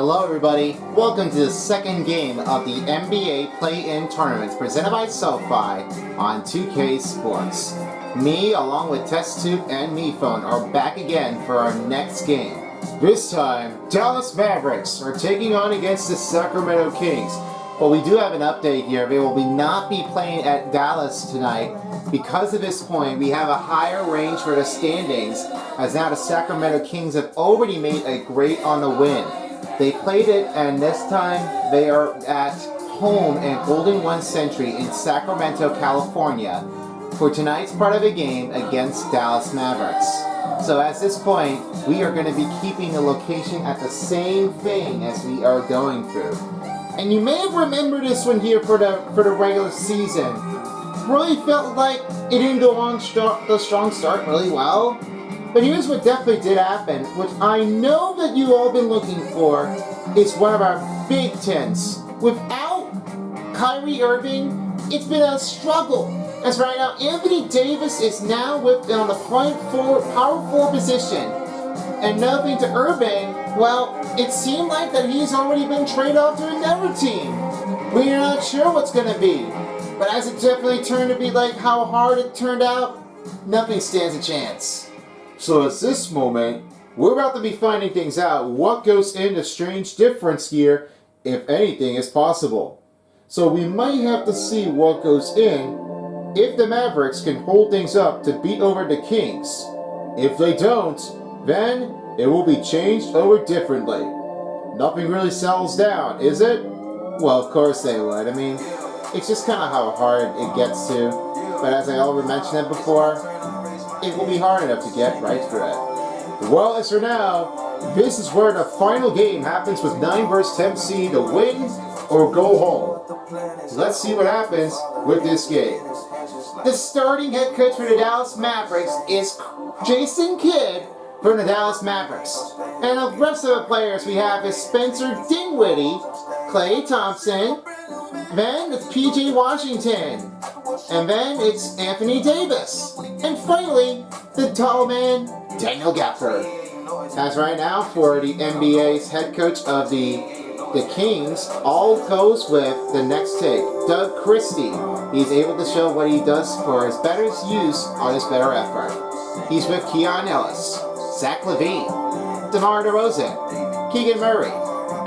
Hello everybody, welcome to the second game of the NBA Play-In Tournament presented by SoFi on 2K Sports. Me, along with TestTube and MePhone, are back again for our next game. This time, Dallas Mavericks are taking on against the Sacramento Kings. But we do have an update here. They will not be playing at Dallas tonight. Because of this point, we have a higher range for the standings, as now the Sacramento Kings have already made a great on the win. They played it, and this time they are at home in Golden 1 Century in Sacramento, California, for tonight's part of the game against Dallas Mavericks. So at this point, we are going to be keeping the location at the same thing as we are going through. And you may have remembered this one here for the regular season. Really felt like it didn't go on the strong start really well. But here's what definitely did happen, which I know that you all been looking for, is one of our big tens. Without Kyrie Irving, it's been a struggle. As right now, Anthony Davis is now on the power forward position. And nothing to Irving, well, it seemed like that he's already been traded off to another team. We're not sure what's going to be. But as it definitely turned to be like how hard it turned out, nothing stands a chance. So at this moment, we're about to be finding things out. What goes in the strange difference here, if anything is possible. So we might have to see what goes in if the Mavericks can hold things up to beat over the Kings. If they don't, then it will be changed over differently. Nothing really settles down, is it? Well, of course they would. I mean, it's just kind of how hard it gets to. But as I already mentioned it before, it will be hard enough to get right through it. Well, as for now, this is where the final game happens with 9 vs 10 seed to win or go home. So let's see what happens with this game. The starting head coach for the Dallas Mavericks is Jason Kidd from the Dallas Mavericks. And the rest of the players we have is Spencer Dinwiddie, Klay Thompson, then it's PJ Washington, and then it's Anthony Davis, and finally, the tall man, Daniel Gafford. As right now, for the NBA's head coach of the Kings, all goes with the next take, Doug Christie. He's able to show what he does for his better use on his better effort. He's with Keon Ellis, Zach LaVine, DeMar DeRozan, Keegan Murray,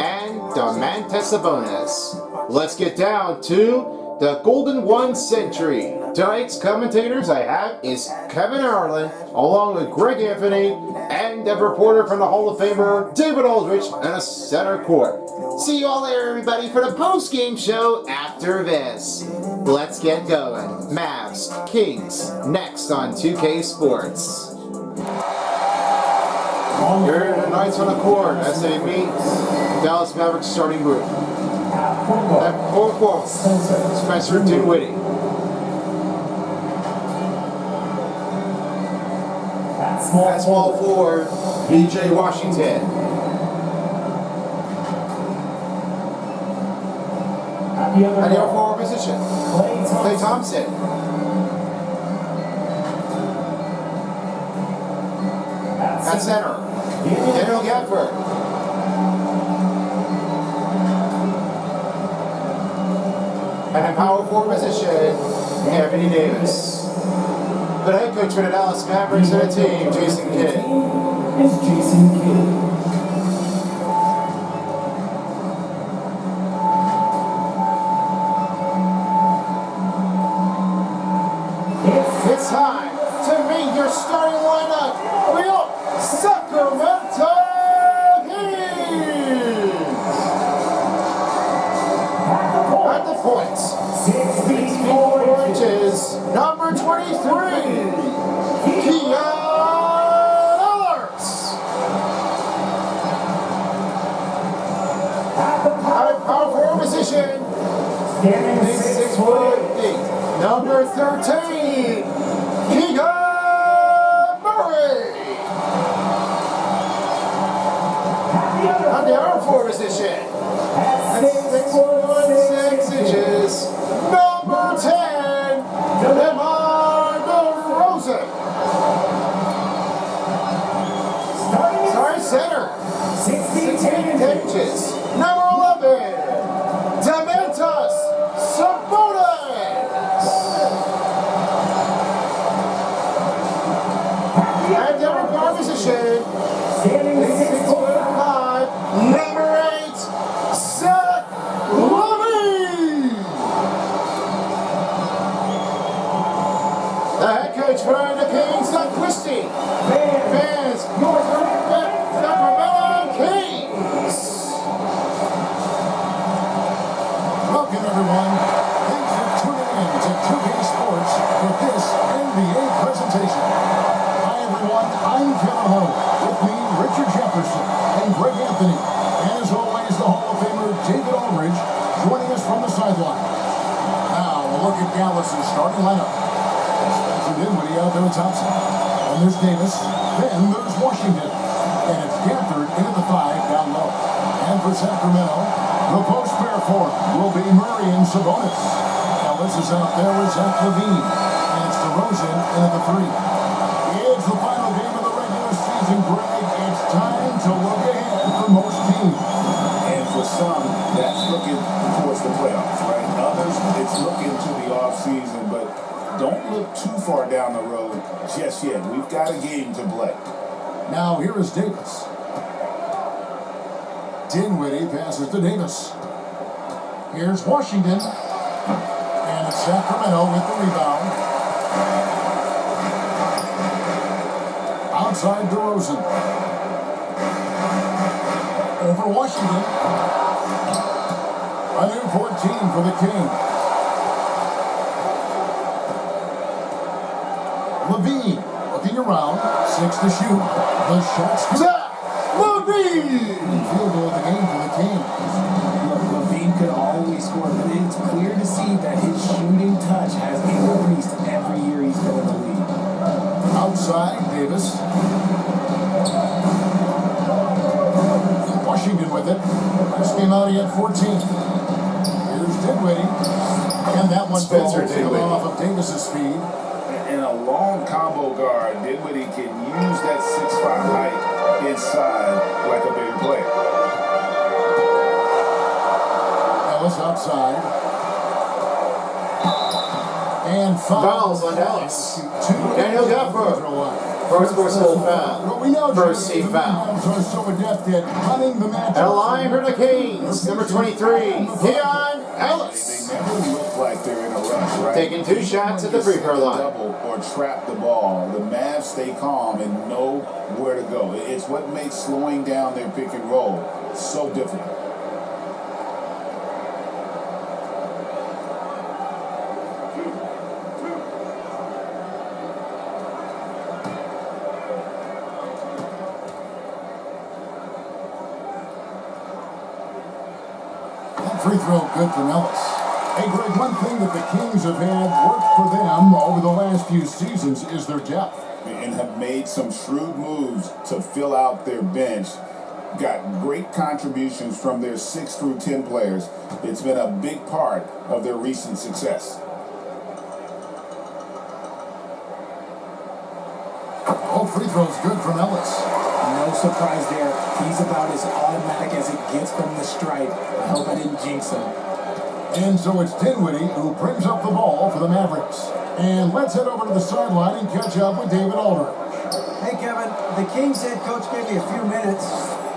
and Domantas Sabonis. Let's get down to the Golden 1 Century. Tonight's commentators I have is Kevin Harlan, along with Greg Anthony, and a reporter from the Hall of Famer, David Aldridge, and a center court. See you all there, everybody, for the post-game show after this. Let's get going. Mavs, Kings, next on 2K Sports. Here are the Knights on the court as they meet Dallas Mavericks starting group. At 4 Spencer Dinwiddie. At small forward, PJ Washington. At the forward position, Klay Thompson. At center, Daniel Gafford. And in power forward position, Anthony Davis. The head coach for the Dallas Mavericks and the team, Jason Kidd. Is Jason Kidd. It's time to meet your starting lineup. We are Sacramento Kings. At the points, 6 feet 4 inches, number 23, Keon Ellis. At power forward position, 6'8", number 13, Keegan Murray. At the power forward position, at 6 foot 6 inches, number 10, DeMar DeRozan. Sorry, center, 6 feet 10 inches, 6'5", number 8, Zach Levine. The head coach for the Kings, Doug Christie. Fans, Sacramento Kings. Welcome, everyone. Thanks for tuning in to 2K Sports for this NBA presentation. Hi, everyone. I'm Kevin Hull. With me, Richard Jefferson and Greg Anthony. And as always, the Hall of Famer David Aldridge joining us from the sideline. Now, we'll look at Dallas' starting lineup. Spencer Dinwiddie out there with Thompson. And there's Davis. Then there's Washington. And it's Gafford into the 5 down low. And for Sacramento, the post pair for will be Murray and Sabonis. Ellis is out there with Zach Levine. And it's DeRozan into the 3. It's the final game of the regular season, Greg. It's time to look ahead for most teams. And for some, that's looking towards the playoffs, right? Others, it's looking to the offseason, but don't look too far down the road just yet. We've got a game to play. Now here is Davis. Dinwiddie passes to Davis. Here's Washington. And it's Sacramento with the rebound. Outside DeRozan. Over Washington. A new 14 for the Kings. Levine looking around. 6 to shoot. The shot's good. Zach Levine. Field goal of the game for the Kings. Levine could always score, but it's clear to see that his shooting touch has increased every year he's been in the league. Outside, Davis. Washington with it. Last game out, he had 14. Here's Dinwiddie. And that one Spencer falls Dinwiddie. off of Davis's speed. In a long combo guard, Dinwiddie can use that 6'5" height inside like a big player. Ellis outside. And Fouls on Ellis. Daniel Gafford. First personal foul. Well, we know First team foul. are so adept at hunting the matchup. And a line for the Kings, number 23, Keon They Ellis. never look like they're in a rush, right? Taking 2 shots at the free throw line. Double or trap the ball. The Mavs stay calm and know where to go. It's what makes slowing down their pick and roll so difficult. Free throw good from Ellis. Hey, Greg, one thing that the Kings have had work for them over the last few seasons is their depth. And have made some shrewd moves to fill out their bench. Got great contributions from their 6 through 10 players. It's been a big part of their recent success. All free throws good from Ellis. No surprise there. He's about as automatic as it gets from the stripe. I hope I didn't jinx him. And so it's Dinwiddie who brings up the ball for the Mavericks. And let's head over to the sideline and catch up with David Aldridge. Hey Kevin, the Kings head coach gave me a few minutes.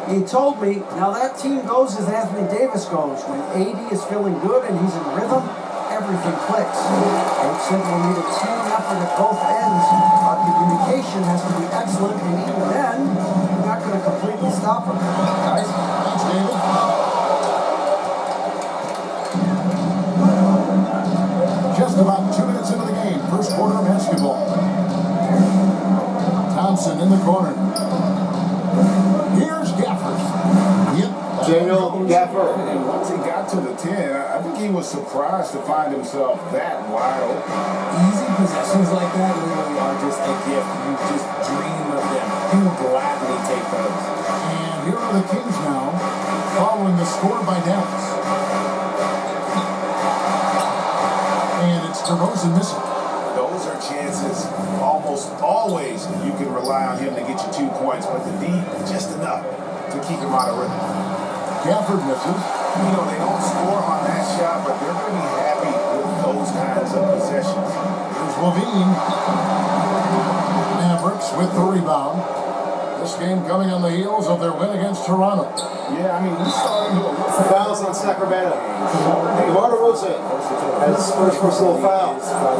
He told me, now that team goes as Anthony Davis goes. When AD is feeling good and he's in rhythm, everything clicks. Coach said we'll need a team effort at both ends. Our communication has to be excellent, and even then, we're not going to completely stop them. Guys, Thanks, David. Just about 2 minutes into the game, first quarter of basketball. Thompson in the corner. Here's Gafford. Yep. Daniel Gafford. And once he got to the 10, I think he was surprised to find himself that wide open. Easy possessions like that literally are just a gift. You just dream of them. You will gladly take those. And here are the Kings now, following the score by Dallas. And it's DeRozan missing. Those are chances almost always you can rely on him to get you 2 points, but the D, just enough to keep him out of rhythm. Gafford misses. You know, they don't score on that shot, but they're going to be happy with those kinds of possessions. Here's Levine. Mavericks with the rebound. This game coming on the heels of their win against Toronto. Yeah, I mean, he's starting to Fouls on Sacramento. DeMar DeRozan has his first personal foul.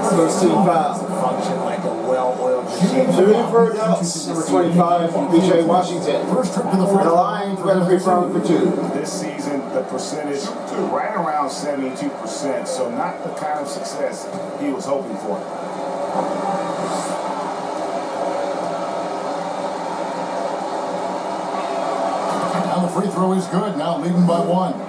First team foul. Function like a well-oiled machine. Shooting for adults, number 25, BJ Washington. First trip to the front And a line, 23 from for 2. This season, the percentage right around 72%, so not the kind of success he was hoping for. Now the free throw is good, now leading by 1.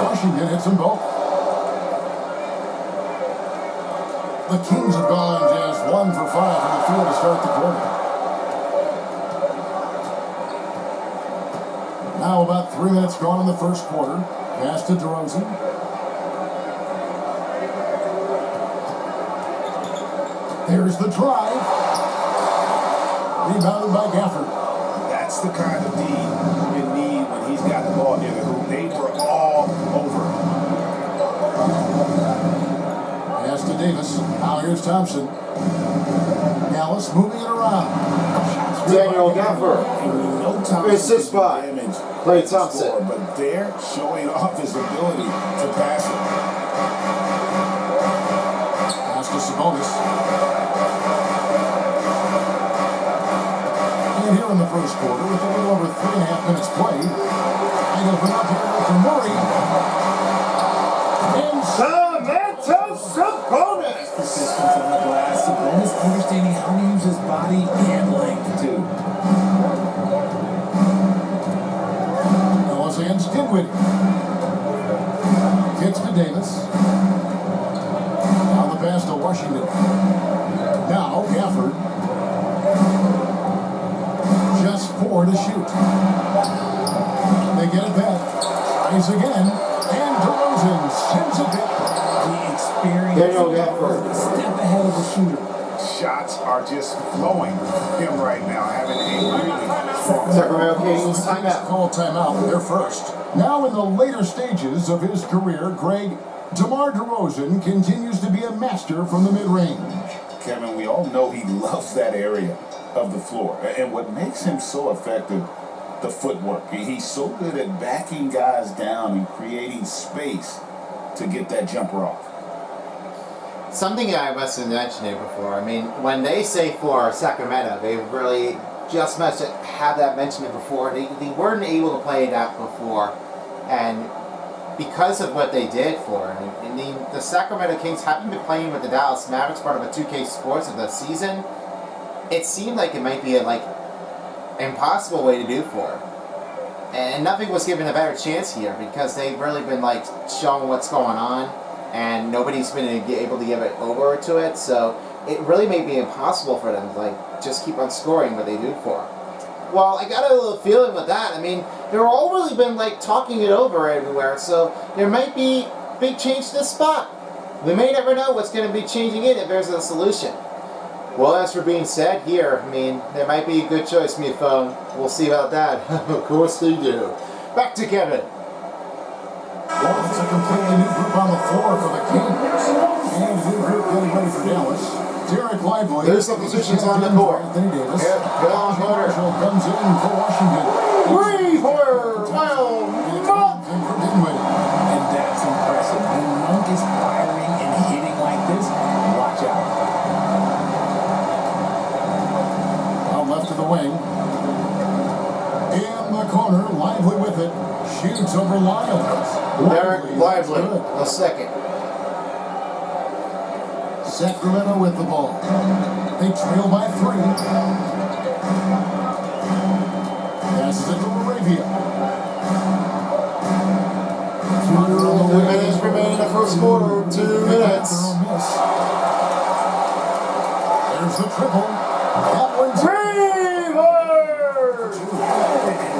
Washington hits them both. The Kings have gone just 1 for 5 from the field to start the quarter. Now about 3 minutes gone in the first quarter. Pass to DeRozan. There's the drive. Rebounded by Gafford. That's the kind of D you need when he's got the ball in the hoop. They were all over. Pass to Davis. Now here's Thompson. Dallas moving it around. Daniel Gafford. No time Assist by damage Klay to Thompson. score, but they're showing off his ability to pass it. Pass to Sabonis. And here in the first quarter, with a little over 3.5 minutes played, and open up here for Murray. And Sabonis. Persistence on the glass. Sabonis understanding how to use his body and length, too. Ellis against Dinwiddie. Kicks to Davis. Now the pass to Washington. Now Gafford. Just 4 to shoot. They get it back. Tries again. And DeRozan sends it back. The experience. Daniel Gafford. A step ahead of the shooter. Shots are just flowing him right now, having a really strong. Sacramento Kings timeout. Call timeout. They're first. Now in the later stages of his career, Greg, DeMar DeRozan continues to be a master from the mid-range. Kevin, we all know he loves that area of the floor. And what makes him so effective, the footwork. He's so good at backing guys down and creating space to get that jumper off. Something I must have mentioned it before. I mean, when they say for Sacramento, they really just must have that mentioned it before. They weren't able to play that before, and because of what they did for him. I mean, the Sacramento Kings haven't been playing with the Dallas Mavericks, part of a 2K Sports of the season. It seemed like it might be a impossible way to do for him. And nothing was given a better chance here because they've really been showing what's going on, and nobody's been able to give it over to it. So it really may be impossible for them to just keep on scoring what they do for him. Well, I got a little feeling with that. I mean, they're all really been talking it over everywhere, so there might be big change to the spot. We may never know what's going to be changing it if there's a solution. Well, as for being said here, I mean, there might be a good choice, me phone. We'll see about that. Of course they do. Back to Kevin. Well, it's a completely new group on the floor for the Kings. And a new group getting ready for Dallas. Derek Lively. There's substitutions on the court. Anthony Davis. Good on Marshall comes in for Washington. Three-pointer, Wild Monk. For Dinwiddie. And that's impressive. When Monk is firing and hitting like this, watch out. Out left to the wing. In the corner, Lively with it. Shoots over Lyles. Derek Lively, Good. a second. Sacramento with the ball. They trail by 3. Passes it to Arabia. 2 minutes remain in the first quarter. 2 minutes. There's the triple. That one's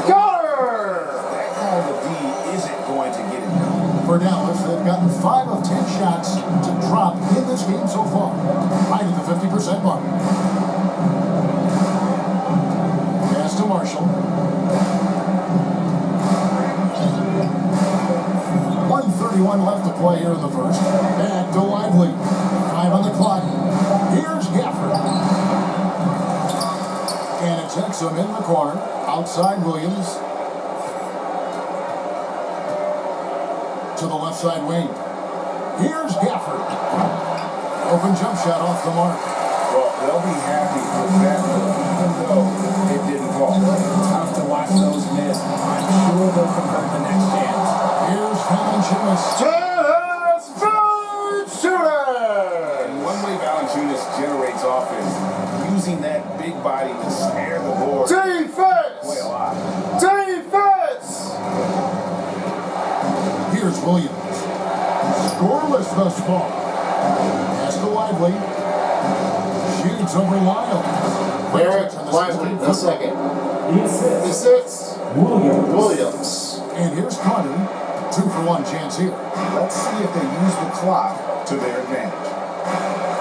Got her! That kind of D isn't going to get it done. for Dallas. They've have gotten 5 of 10 shots to drop in this game so far. Right at the 50% mark. Pass to Marshall. 1:31 left to play here in the first. Back to Lively. 5 on the clock. Here's Gafford. And it takes him in the corner. Outside Williams. To the left side wing. Here's Gafford. Open jump shot off the mark. Well, they'll be happy with that move, even though it didn't fall. Tough to watch those miss. I'm sure they'll convert the next chance. Here's Valanciunas. And one way Valanciunas generates offense, using that big body to snare the board. Defense! Play a lot. Defense! Here's Williams. Scoreless thus far. Pass to Lively. Shoots over Lyle. Barrett, Lively, the second. The sixth. Williams. And here's Carter. 2 for 1 chance here. Let's see if they use the clock to their advantage.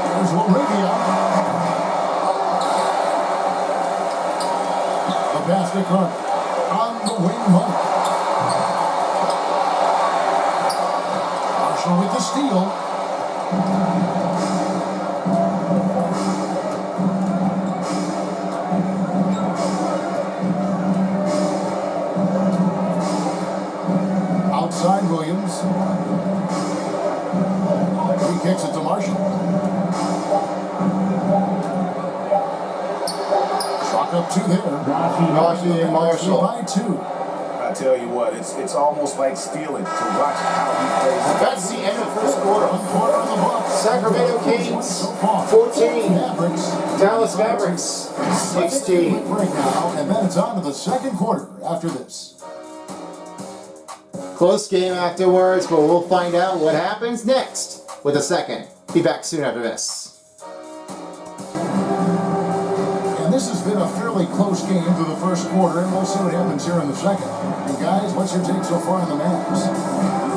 Here's Laravia. The pass to Carter. On the wing, Monk. Marshall with the steal. Outside Williams. He kicks it to Marshall. Chalk up 2 there. Rashi Marshall. By 2. I tell you what, it's almost like stealing to watch how he plays. That's the end of the first quarter. 1 quarter in the book. Sacramento Kings, So far. 14. Mavericks. Dallas Mavericks, 16. Right now, and then it's on to the second quarter after this. Close game afterwards, but we'll find out what happens next with the second. Be back soon after this. And this has been a fairly close game through the first quarter, and we'll see what happens here in the second. And guys, what's your take so far on the Mavs?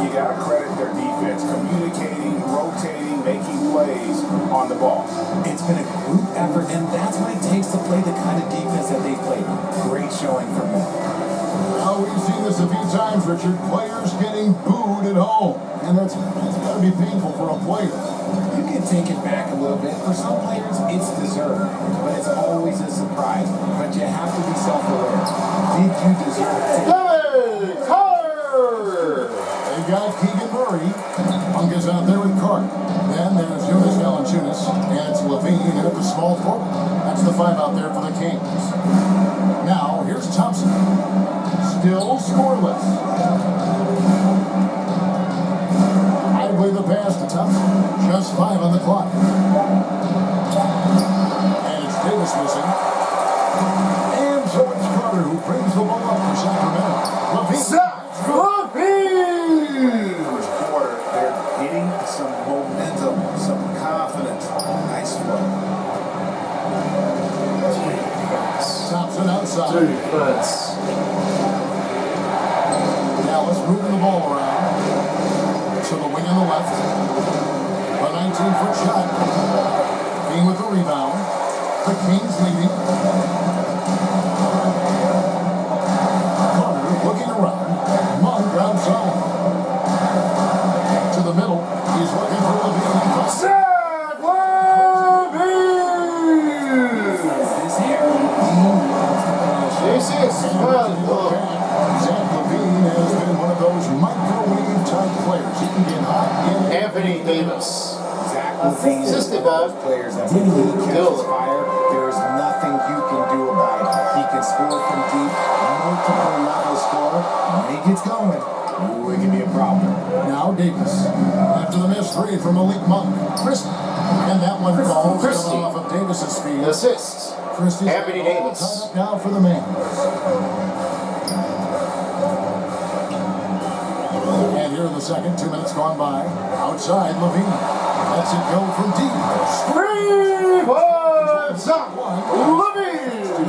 You got to credit their defense, communicating, rotating, making plays on the ball. It's been a group effort, and that's what it takes to play the kind of defense that they played. Great showing from them. Now, we've seen this a few times, Richard. Players getting booed at home. And that's got to be painful for a player. You can take it back a little bit. For some players, it's deserved, but it's always a surprise. But you have to be self-aware. Did you deserve it? Hey, Carter! They've got Keegan Murray. Punk is out there with Carter. Then there's Jonas Valanciunas, and it's Levine at the small forward. That's the 5 out there for the Kings. Now, here's Thompson. Still scoreless. Idly the pass to Thompson. Just 5 on the clock. And it's Davis missing. And so it's Carter who brings the ball up for Sacramento. Levine. First quarter, they're getting some momentum, some confidence. Nice flow. Thompson outside. Defense. Dallas moving the ball around to the wing on the left. A 19-foot shot. Being with the rebound. The Kings leading. Carter looking around. Monk outside. To the middle. He's looking for Levine. Zach Levine! This here, This is well. Zach Levine has been one of those microwave-type players. He can get hot in Anthony Davis. Zach Levine is Assisted one of by those players that when he catches fire, there is nothing you can do about it. He can score from deep, multiple level scorer. When he gets going, ooh, it can be a problem. Now Davis. After the missed 3 from Malik Monk. Christie. And that one falls Christie. off of Davis's feet. Assist. Christie's Anthony all Davis. tied up now for the man. And here in the second, 2 minutes gone by. Outside, Levine. Lets it go from deep. 3-point shot. Levine!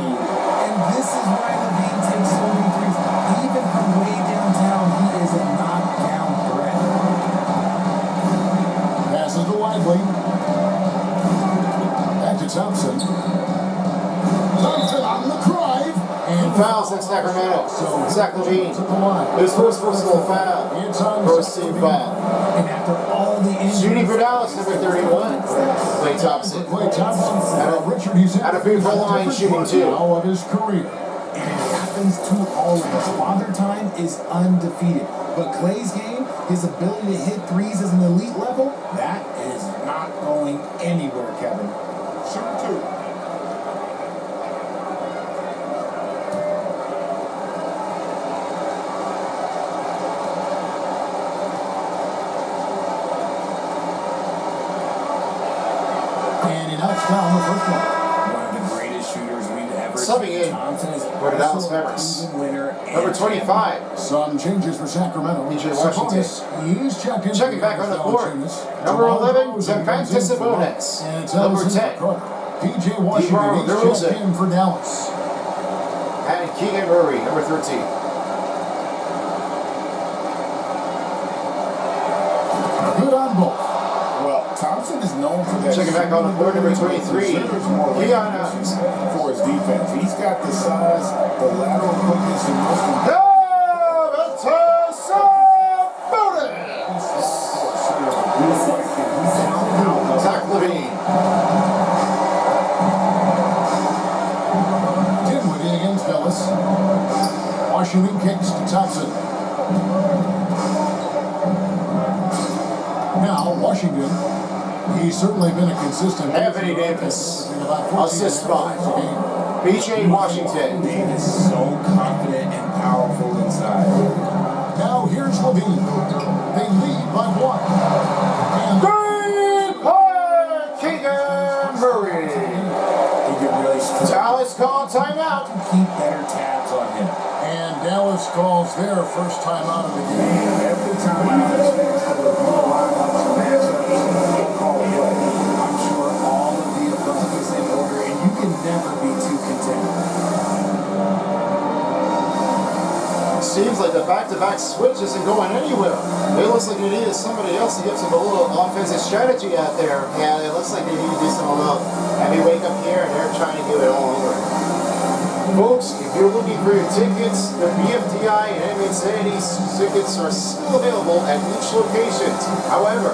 and this is why Levine takes so many threes. Even from way downtown, he is a knockdown threat. widely. Back to Thompson. Thompson on the drive. And Fouls in Sacramento. Zach LaVine. His first personal foul. First team foul. And after all the injuries, Shooting for Dallas, number 31. Klay Thompson. Klay Thompson. Richard, he's At a free throw line, shooting 2. Now of his career. and it happens to all of us. Father Time is undefeated. But Klay's game, his ability to hit threes as an elite level, that is not going anywhere, Kevin. Shoot 2. And he knocks down the first one. One of the greatest shooters we've ever Subbing seen. in Thompson is for the Dallas also a Mavericks. proven winner and Number 25. Some changes for Sacramento. PJ Washington. He's checking. Checking back on the court. Number 11, Zamantis Sabonis. Number 10, PJ Washington. He's checked in for Dallas. and Keegan Murray, number 13. Good on both. Well, Thompson is known for that. Checking back on the court, number 23, Keon Adams. For his defense. He's got the size, the lateral quickness, and most important. Zach LaVine. Dinwiddie against Dallas. Washington kicks to Thompson. Now, Washington, he's certainly been a consistent. Anthony Davis. About 14 Assist by a game. PJ Washington. Davis so confident and powerful inside. Now, here's Levine. They lead by 1. And Three-point Keegan Murray. He can really Dallas call timeout. keep better tabs on him. And Dallas calls their first time out of the game. And every time I have a chance to review a lineup, matchups, and call a play. I'm sure all of the above is in order, and you can never be too content. Seems like the back-to-back switch isn't going anywhere. It looks like they needed somebody else to give some a little offensive strategy out there. Yeah, it looks like they need to do some little heavy wake up here, and they're trying to do it all over. Folks, if you're looking for your tickets, the BFTI and NBA tickets are still available at each location. However,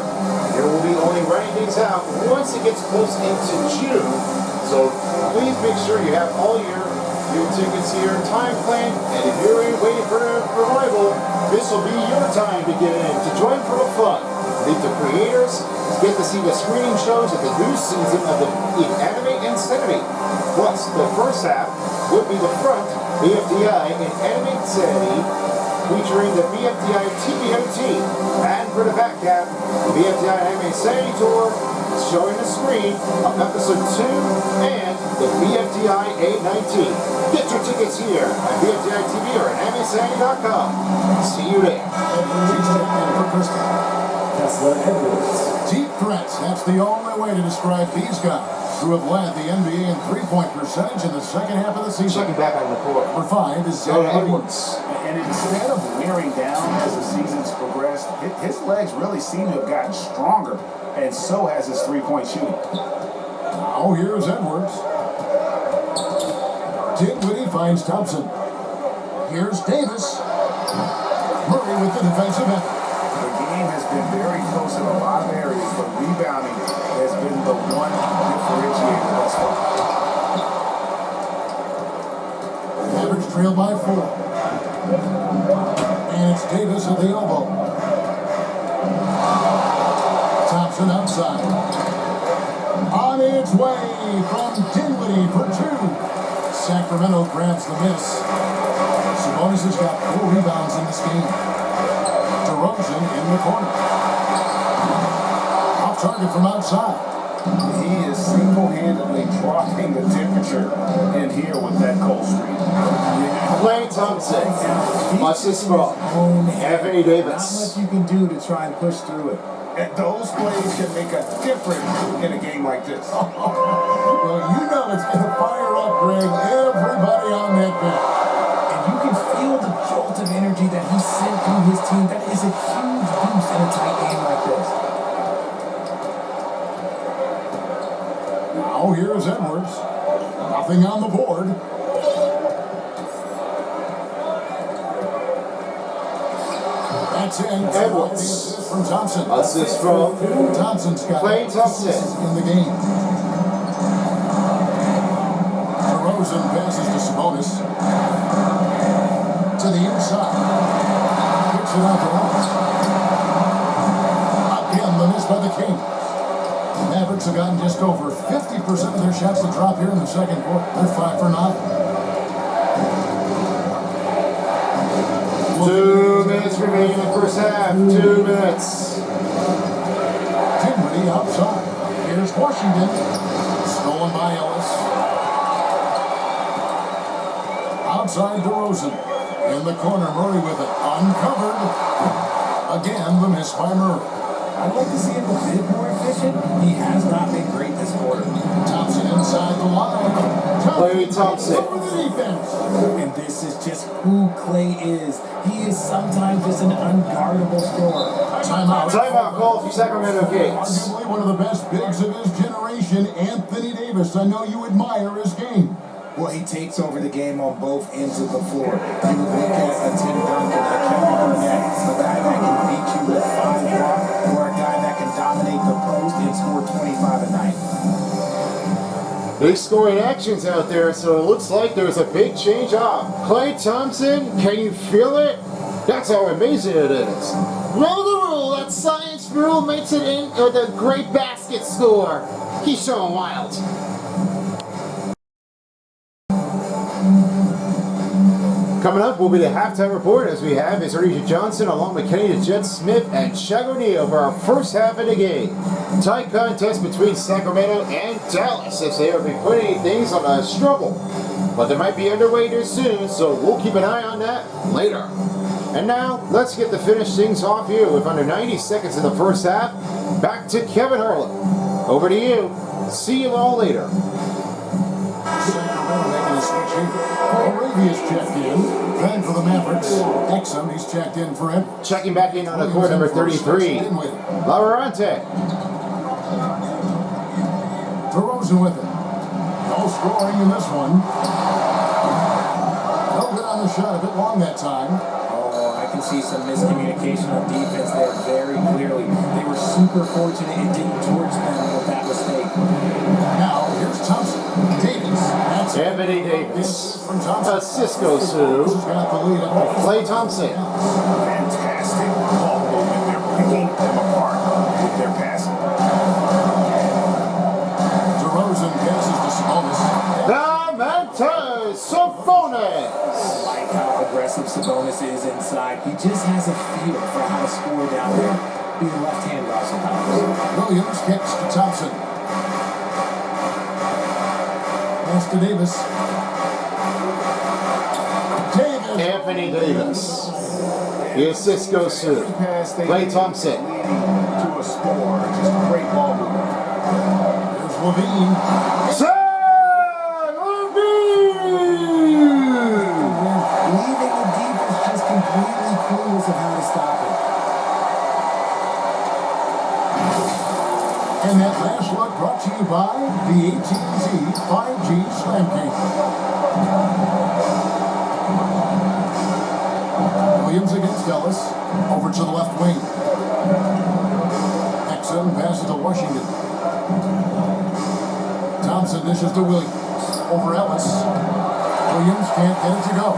there will be only running things out once it gets close into June. So please make sure you have all your tickets here, time planned, and if you're waiting for an arrival, this will be your time to get in, to join for the fun. Meet the creators, get to see the screening shows of the new season of the Anime Insanity. Plus, the first half would be the front, BFTI and Anime Insanity, featuring the BFTI TBMT, and for the back half, the BFTI Anime Insanity Tour, showing the screen of episode 2 and the BFTI 819. Get your tickets here at BFTI TV or at AnimeSanity.com. See you there. Deep threats. That's the only way to describe these guys who have led the NBA in three-point percentage in the second half of the season. Checking back on the court. Number 5 is Zach Jonah LaVine. Edwards. And instead of wearing down as the season's progressed, his legs really seem to have gotten stronger, and so has his three-point shooting. Now here's Edwards. Dinwiddie finds Thompson. Here's Davis. Murray with the defensive effort. The game has been very close in a lot of areas, but rebounding has been the one differentiator thus far. Mavericks trail by 4. And it's Davis at the elbow. Thompson outside. On its way from Dinwiddie for 2. Sacramento grabs the miss. Sabonis has got 4 rebounds in this game. DeRozan in the corner. Off target from outside. He is single-handedly dropping the temperature in here with that cold streak. Klay Thompson. Watch this ball. Anthony Not Davis. much you can do to try and push through it. And those plays can make a difference in a game like this. Well, you know it's going to fire up, Greg, everybody on that bench. And you can feel the jolt of energy that he sent through his team. That is a huge boost in a tight game like this. Now here's Edwards. Nothing on the board. That's in. Edwards. Assist from Thompson. Assist from Thompson's got Klay Thompson in the game. DeRozan passes to Sabonis. To the inside. Kicks it out to Ellis. Again, the miss by the Kings. The Mavericks have gotten just over 50% of their shots to drop here in the second quarter. They're 5 for 9. 2 minutes remaining in the first half. 2 minutes. Dinwiddie outside. Here's Washington. Stolen by Ellis. Outside DeRozan. In the corner, Murray with it. Uncovered. Again, the miss by Murray. I'd like to see him a bit more efficient. He has not been great this quarter. Thompson inside the line. Klay Thompson. Over the defense. And this is just who Klay is. He is sometimes just an unguardable scorer. Timeout. Timeout call for Sacramento Kings. Arguably one of the best bigs of his generation, Anthony Davis. I know you admire his game. Well, he takes over the game on both ends of the floor. You would look at a Tim Duncan, a Kevin Garnett, a guy that can beat you with 5 blocks, or a guy that can dominate the post and score 25 a night. Big scoring actions out there, so it looks like there's a big change up. Klay Thompson, can you feel it? That's how amazing it is. Roll the rule, that science rule makes it in with a great basket score. He's showing wild. Coming up will be the halftime report, as we have is Arisha Johnson along with Kenny the Jet Smith and Shaq O'Neal for our first half of the game. Tight contest between Sacramento and Dallas as they are putting things on a struggle. But they might be underway here soon, so we'll keep an eye on that later. And now, let's get to finish things off here with under 90 seconds in the first half. Back to Kevin Harlan. Over to you. See you all later. Sacramento making a switch here. Arabia's checked in. Then for the Mavericks. Exum, he's checked in for him. Checking back in on the court, number 33. Laurente. DeRozan with it. No scoring in this one. No good on the shot. A bit long that time. Oh, I can see some miscommunication on defense there very clearly. They were super fortunate it didn't torch them with that mistake. Now, here's Thompson. Davis. That's Anthony Davis. from Thompson. A Cisco Sioux. This has got the lead up to Klay Thompson. Fantastic ball movement. They're picking them apart with their passing. DeRozan passes to Sabonis. Domantas Sabonis. I like how aggressive Sabonis is inside. He just has a feel for how to score down there. Being left-handed also helps. Williams kicks to Thompson. Pass to Davis. Davis. Anthony Davis. The Cisco Sioux. Klay Thompson. To a score. Just great ball movement. There's Levine. Leaving the defense just completely clueless of how to stop it. And that last look brought to you by the AT&T 5G Slam Cake. Williams against Ellis. Over to the left wing. Exum passes to Washington. Thompson dishes to Williams. Over Ellis. Williams can't get it to go.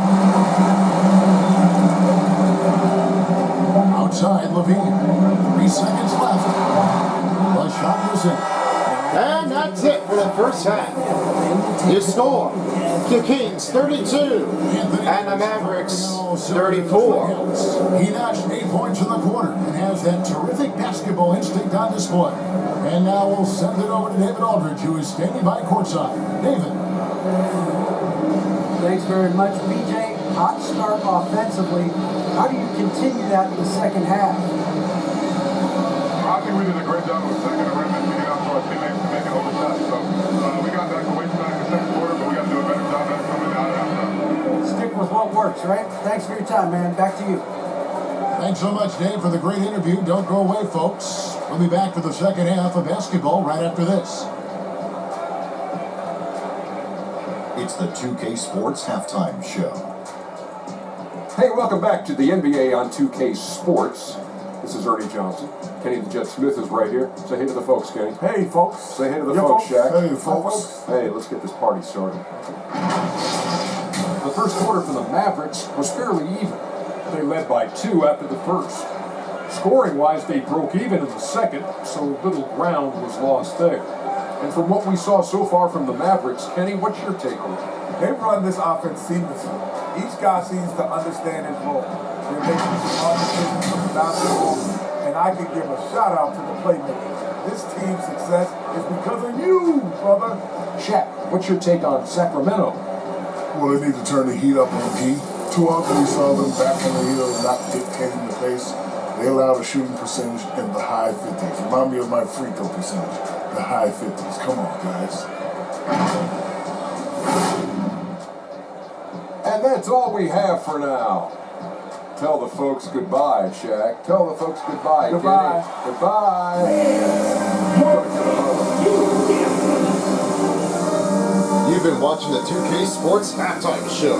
Outside Levine. 3 seconds left. The shot was in. And that's it for the first half. Your score, the Kings 32 and the Mavericks 34. He notched 8 points in the quarter and has that terrific basketball instinct on display. And now we'll send it over to David Aldridge, who is standing by courtside. David. Thanks very much, BJ. Hot start offensively. How do you continue that in the second half? I think we did a great job of second the rim and getting out to our teammates and making open shots. So we got back to waste time in the second quarter, but we got to do a better job at coming out after. Stick with what works, right? Thanks for your time, man. Back to you. Thanks so much, Dave, for the great interview. Don't go away, folks. We'll be back for the second half of basketball right after this. It's the 2K Sports Halftime Show. Hey, welcome back to the NBA on 2K Sports. This is Ernie Johnson. Kenny the Jet Smith is right here. Say hey to the folks, Kenny. Hey, folks. Say hey to the folks, Shaq. Hey, folks. Hey, let's get this party started. The first quarter for the Mavericks was fairly even. They led by 2 after the first. Scoring-wise, they broke even in the second, so little ground was lost there. And from what we saw so far from the Mavericks, Kenny, what's your takeaway? They run this offense seamlessly. Each guy seems to understand his role. They're making smart decisions from the basketball, and I can give a shout out to the playmakers. This team's success is because of you, brother. Shaq, what's your take on Sacramento? Well, they need to turn the heat up on D. Too often we saw them back on the heel, not dictating the pace. They allowed a shooting percentage in the high 50s. Remind me of my free throw percentage, the high 50s. Come on, guys. And that's all we have for now. Tell the folks goodbye, Shaq. Tell the folks goodbye, Goodbye. Kenny. Goodbye. You've been watching the 2K Sports Halftime Show.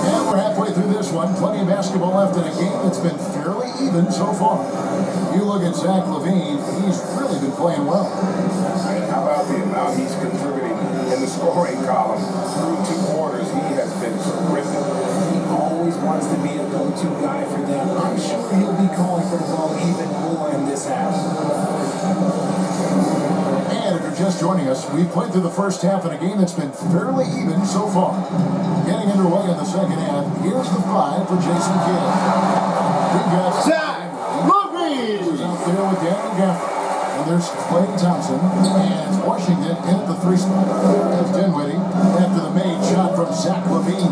And we're halfway through this one. Plenty of basketball left in a game that's been fairly even so far. You look at Zach LaVine, he's really been playing well. And how about the amount he's contributing in the scoring column? Through 2 quarters, he has been terrific. He always wants to be a go-to guy for them. I'm sure he'll be calling for the ball even more in this half. And if you're just joining us, we've played through the first half in a game that's been fairly even so far. Getting underway in the second half, here's the 5 for Jason Kidd. We've got Zach LaVine out there with Daniel Gafford. And there's Klay Thompson, and it's Washington in at the 3 spot. There's Dinwiddie after the made shot from Zach LaVine.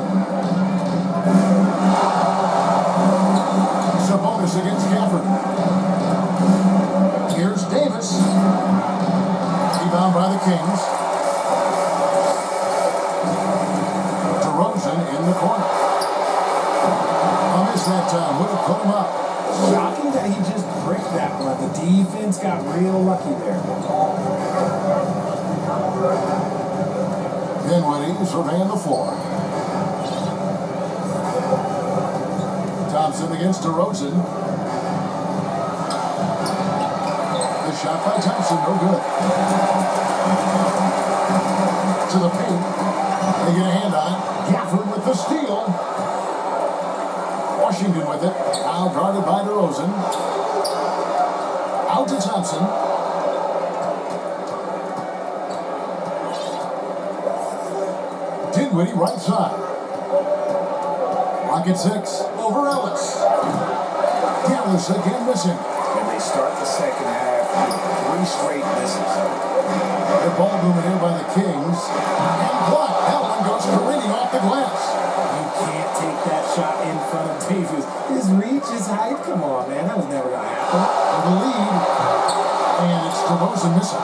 Sabonis against Gafford. Here's Davis. Rebound by the Kings. DeRozan in the corner. Miss that time. Would have put him up. Shocking that he just bricked that one. The defense got real lucky there. Dinwiddie surveying the floor. Thompson against DeRozan. The shot by Thompson, no good. To the paint. They get a hand on. Gafford with the steal. Washington with it. Now guarded by DeRozan. Out to Thompson. Dinwiddie right side. Rocket 6 over Ellis. Dallas again missing. And they start the second half with 3 straight misses. The ball moving here by the Kings. And blocked. That one goes careening off the glass. You can't take that shot in front of Davis. His reach, his height. Come on, man. That was never going to happen. For the lead. And it's DeRozan missing.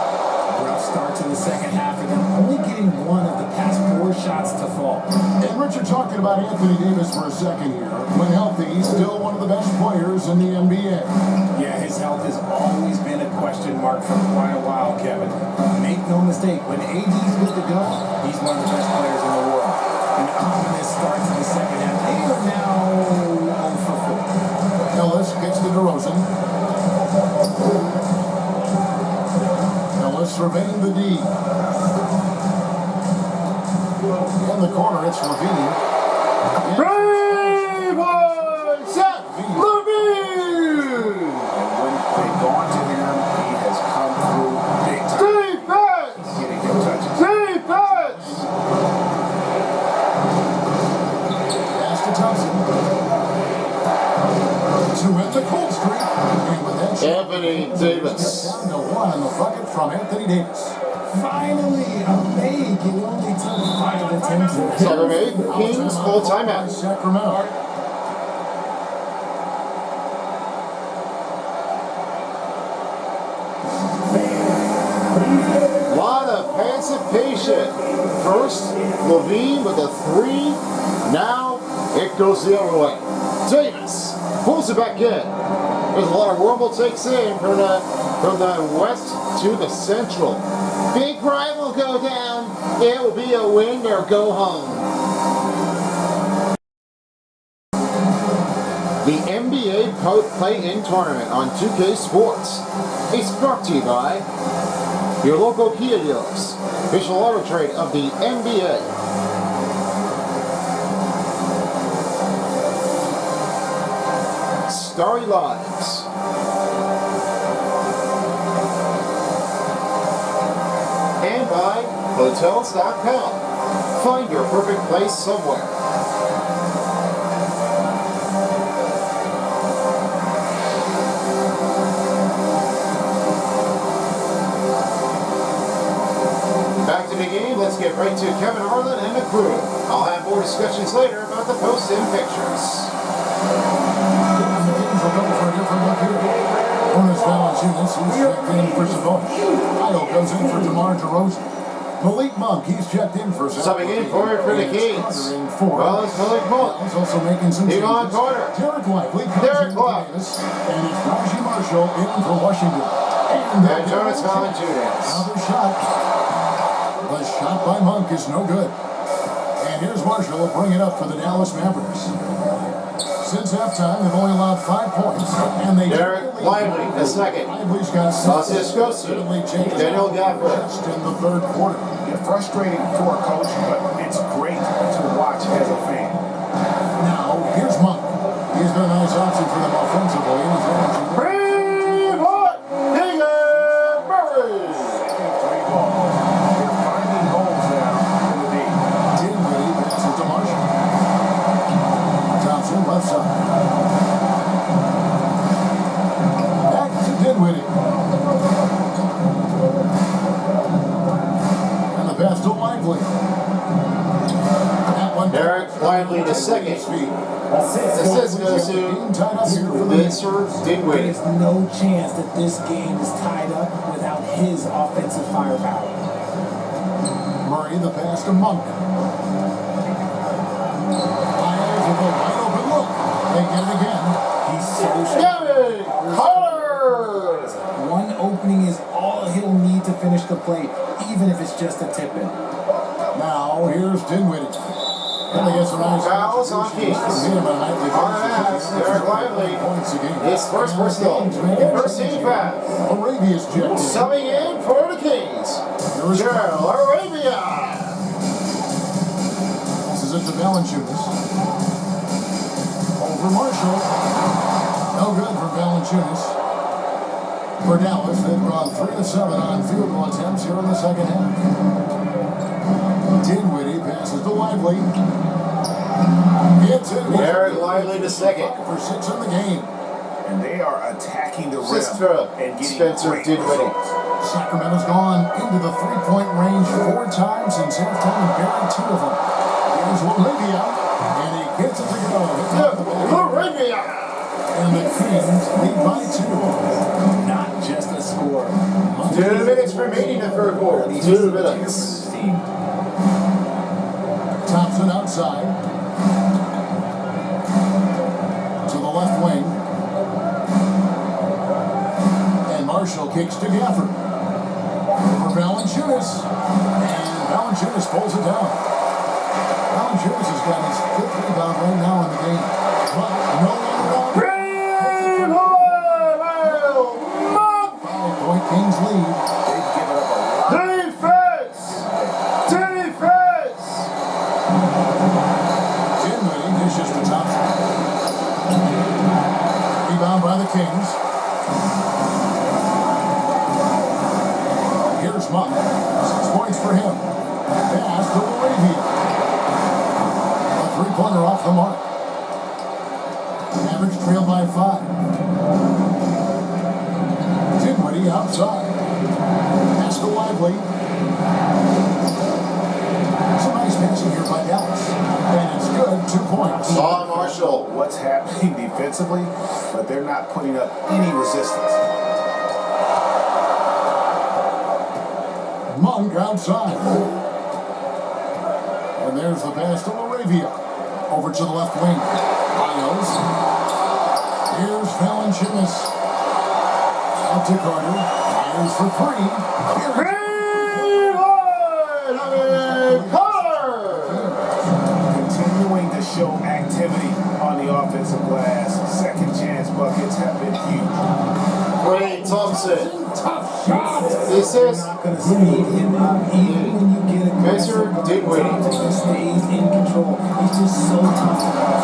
Rough start to the second half for them. Only getting 1 of the past 4 shots to fall. And Richard, talking about Anthony Davis for a second here. When healthy, he's still one of the best players in the NBA. Yeah, his health has always been a question mark for quite a while, Kevin. Make no mistake, when AD's good to go, he's one of the best players in the world. An ominous start to the second half. They are now 0 for 4. Ellis gets to DeRozan. Ellis surveying the D. In the corner, it's LaVine. Zach LaVine! And when they've gone to him, he has come through big time. Defense! Getting him touches. Defense! Pass to Thompson. To hit the cold streak. And with that shot, Anthony Davis. down to 1 on the bucket from Anthony Davis. Finally, a make. It only took 5 attempts. Sacramento Kings full timeout. Sacramento. Lot of anticipation. First, LaVine with a 3. Now it goes the other way. Davis pulls it back in. There's a lot of rumble takes in from the west to the central. Big Brian will go down. It will be a win or go home. The NBA Play-In Tournament on 2K Sports is brought to you by your local Kia dealers, official auto trade of the NBA. Starry Lives. And by Hotels.com. Find your perfect place somewhere. Back to the game, let's get right to Kevin Harlan and the crew. I'll have more discussions later about the post-in pictures. Bonus Valanciunas, he's checked in for Sabonis. Io goes in for DeMar DeRozan. Malik Monk, he's checked in for Subbing in for the Kings. Well, it's Malik Monk. He's also making some changes. on corner. Derek Lively comes Derek in for Lively. Davis, and it's Raji Marshall in for Washington. And Jonas Valanciunas. Another shot. The shot by Monk is no good. And here's Marshall will bring it up for the Dallas Mavericks. Since halftime, they've only allowed 5 points, and they Derek Lively, the second. Lively's got 6. Francisco Daniel Gafford. Just in the third quarter. It's frustrating for a coach, but it's great to watch as a fan. Now, here's Monk. He's been a nice option for them offensively. And he's Three ball. They're finding holes now in the deep. Dinwiddie passes to Marshall. Thompson left side. Back to Dinwiddie. And the pass to Lively. That one. Derek Lively, the second. Assist goes to Spencer Dinwiddie. There's no chance that this game is tied up without his offensive firepower. Murray, the pass to Monk. Lyles with a wide open look. They get it again. He's so Gary Carter! One opening is all he'll need to finish the play, even if it's just a tip-in. Now, here's Dinwiddie. And they get some nice Fouls on Kings. On the ass, Derek Lively. His first personal. First team foul. Arabia's checked in. Subbing in for the Kings. Gerald Arabia. This is it to Valanciunas. Over Marshall. No good for Valanciunas. For Dallas, they've gone 3 of 7 on field goal attempts here in the second half. Dinwiddie passes to Lively. Gets in. Derek Lively the second. 5 for 6 in the game. And they are attacking the rim Assist for and getting Spencer great Dinwiddie. results. Sacramento's gone into the three-point range 4 times since halftime and buried 2 of them. Here's Arabia, and he gets it to go. Arabia. And the Kings lead by 2. Not just a score. 2 minutes remaining in the third quarter. 2 minutes. Thompson outside. To the left wing. And Marshall kicks to Gafford. For Valanciunas. And Valanciunas pulls it down. Valanciunas has got his 5th rebound right now in the game. But no longer 5-point Kings lead. They've given up a lot. Defense! Dinwiddie dishes to Thompson. Rebound by the Kings. Here's Monk. 6 points for him. Pass to Arabia. A three-pointer off the mark. Mavericks trail by 5. Dinwiddie outside. Pass to Lively. Some nice passing here by Dallas. And it's good. 2 points. On Marshall. What's happening defensively, but they're not putting up any resistance. Monk outside. And there's the pass to Arabia. Over to the left wing. Lyles. Here's Valanciunas. Out to Carter. Fires for 3. show activity on the offensive glass. Second chance buckets have been huge. Ray Thompson. Tough shot. This You're is not going to speed him up, even when you get aggressive. Mr. Dinwiddie. He stays in control. He's just so tough to guard.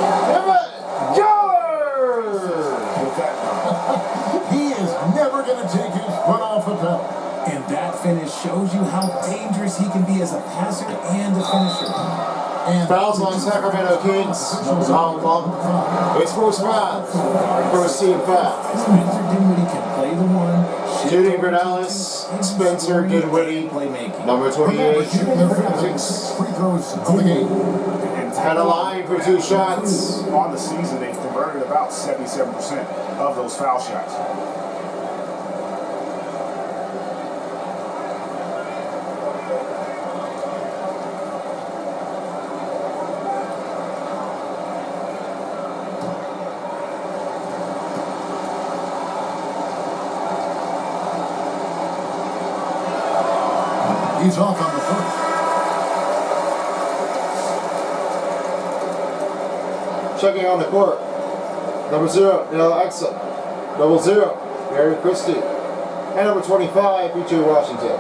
He is never going to take his foot off the pedal. And that finish shows you how dangerous he can be as a passer and a finisher. And Fouls on Sacramento Kings. It's first foul. First team foul. Spencer Dinwiddie can play the one. Judy Bernales, Spencer Dinwiddie, Playmaking. number 28. shooting their first 6 free throws of the game. Had a line for 2 shots. On the season, they've converted about 77% of those foul shots. He's off on the first. Checking on the court. Number 0, Neil Exum. Number 0, Gary Christie. And number 25, PJ Washington.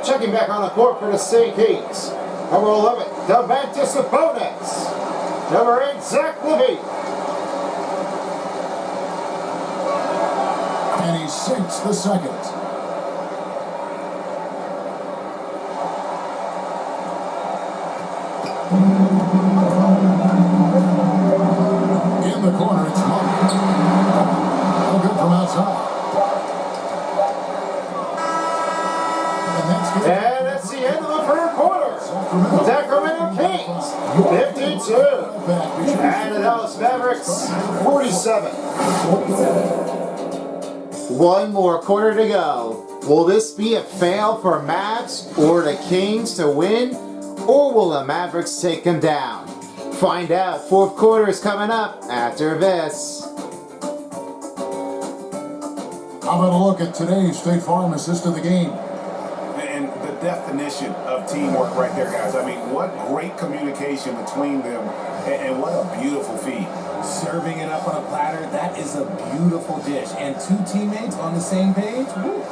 Checking back on the court for the State Kings. Number 11, Domantas Sabonis. Number 8, Zach Levine. And he sinks the second. In the corner, it's Monk. No good from outside. And that's good. And that's the end of the third quarter. Sacramento Kings, 52. And the Dallas Mavericks, 47. One more quarter to go. Will this be a fail for Mavs or the Kings to win? Or will the Mavericks take them down? Find out. Fourth quarter is coming up after this. How about a look at today's State Farm assist of the game? And the definition of teamwork right there, guys. I mean, what great communication between them, and what a beautiful feed. Serving it up on a platter, that is a beautiful dish. And 2 teammates on the same page, woo.